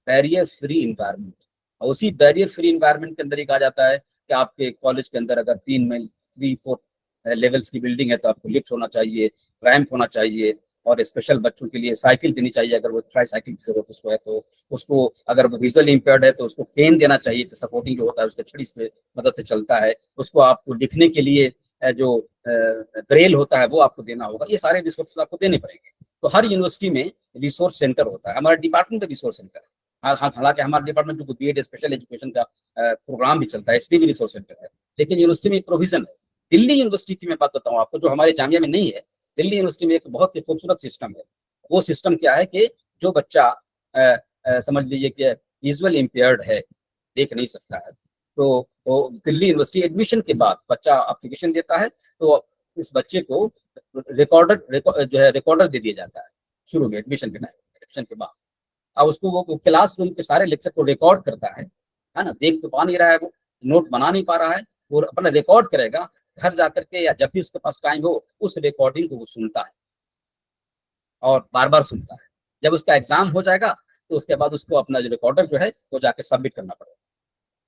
बैरियर फ्री इन्वायरमेंट। और उसी बैरियर फ्री इन्वायरमेंट के अंदर ही कहा जाता है कि आपके कॉलेज के अंदर अगर 3-4 लेवल्स की बिल्डिंग है तो आपको लिफ्ट होना चाहिए, रैंप होना चाहिए, और स्पेशल बच्चों के लिए साइकिल देनी चाहिए अगर वो ट्राईसाइकिल की जरूरत उसको है, तो उसको अगर वो विजुअली इम्पेयर्ड है तो उसको केन देना चाहिए, तो सपोर्टिंग जो होता है उसके छड़ी से मदद से चलता है। उसको आपको लिखने के लिए जो ब्रेल होता है वो आपको देना होगा। ये सारे रिसोर्सेज आपको देने पड़ेंगे। तो हर यूनिवर्सिटी में रिसोर्स सेंटर होता है, हमारा डिपार्टमेंट में रिसोर्स सेंटर है। हालांकि हमारे डिपार्टमेंट में BEd स्पेशल एजुकेशन का प्रोग्राम भी चलता है, इसलिए भी रिसोर्स सेंटर है, लेकिन यूनिवर्सिटी में प्रोविजन है। दिल्ली यूनिवर्सिटी की मैं बात बताऊँ आपको, जो हमारे जामिया में नहीं है, दिल्ली यूनिवर्सिटी में एक बहुत ही खूबसूरत सिस्टम है। वो सिस्टम क्या है कि जो बच्चा समझ लीजिए कि विजुअल इम्पेयर्ड है, देख नहीं सकता है, तो दिल्ली यूनिवर्सिटी एडमिशन के बाद बच्चा एप्लीकेशन देता है, तो उस बच्चे को रिकॉर्डर दे दिया जाता है शुरू में एडमिशन के टाइम, एडमिशन के बाद। अब उसको वो क्लासरूम के सारे लेक्चर को रिकॉर्ड करता है ना, देख तो पा नहीं रहा है, वो नोट बना नहीं पा रहा है, वो अपना रिकॉर्ड करेगा, घर जाकर के या जब भी उसके पास टाइम हो उस रिकॉर्डिंग को वो सुनता है और बार बार सुनता है। जब उसका एग्जाम हो जाएगा तो उसके बाद उसको अपना जो रिकॉर्डर जो है वो जाके सबमिट करना पड़ेगा,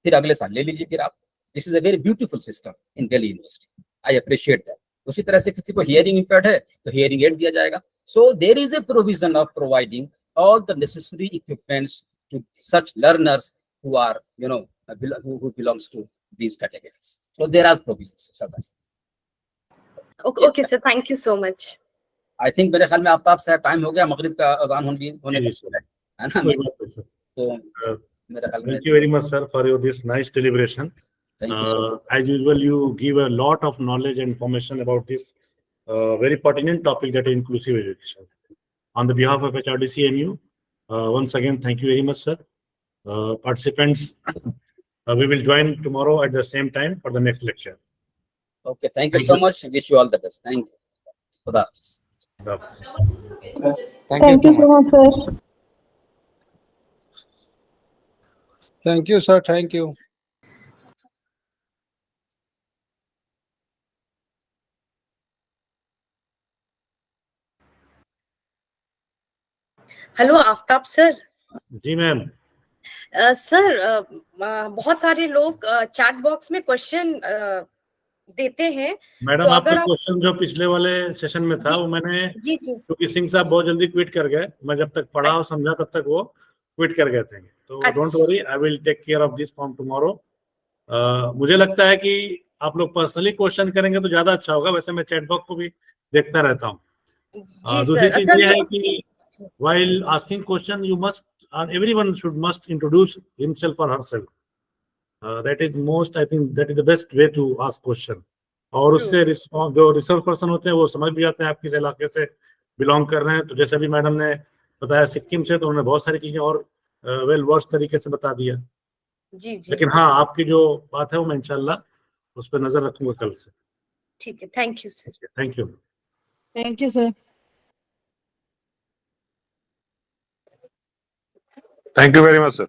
फिर अगले साल ले लीजिए फिर आप। This is a very beautiful system in Delhi university, I appreciate that. उसी तरह से किसी को हियरिंग इम्पेयर्ड है तो हियरिंग एड दिया जाएगा। So there is a provision of providing all the necessary equipments to such learners who are, who belongs to these categories. So there are provisions. Okay, sir. Thank you so much. I think मेरे ख्याल में आफ्ताब साहब time हो गया, मगरिब का अजान होने है ना। कोई बात नहीं सर। तो मेरे ख्याल में Thank you very much, sir, for your this nice deliberation. Thank you sir As usual, you give a lot of knowledge and information about this very pertinent topic, that is inclusive education. On the behalf of HRDCMU, once again, thank you very much, sir. Participants, we will join tomorrow at the same time for the next lecture. Okay thank you Thank so you. Much wish you all the best thank you खुदा हाफिज Thank you so much, sir. Thank you, sir. Thank you. Hello Aftab sir. जी ma'am. Sir बहुत सारे लोग chat box में question देते हैं। Madam, तो आपका अगर आप क्वेश्चन जो पिछले वाले सेशन में था, जी, वो मैंने, जी जी क्योंकि सिंह साहब बहुत जल्दी क्विट कर गए, मैं जब तक पढ़ा और समझा तब तक वो क्विट कर गए थे। तो डोंट अच्छा। Worry, I will take care of this from tomorrow. मुझे लगता है कि आप लोग पर्सनली क्वेश्चन करेंगे तो ज्यादा अच्छा होगा। वैसे मैं चैट बॉक्स को भी देखता रहता हूँ। जी दूसरी सर। चीज सर ये है वो कि while asking question, you must, everyone must introduce himself or herself. That is most, I think that is the best way to ask question. और True. उससे रिस्पॉन्स, जो रिसर्च पर्सन होते हैं वो समझ भी जाते हैं आप किस इलाके से बिलोंग कर रहे हैं। तो जैसे अभी मैडम ने बताया सिक्किम से, तो उन्होंने बहुत सारी चीजें और वेल वर्स तरीके से बता दिया। जी जी लेकिन हाँ, आपकी जो बात है वो मैं इंशाल्लाह उस पर नजर रखूंगा कल से। ठीक है। Thank you sir. Thank you. Thank you, sir. Thank you very much, sir.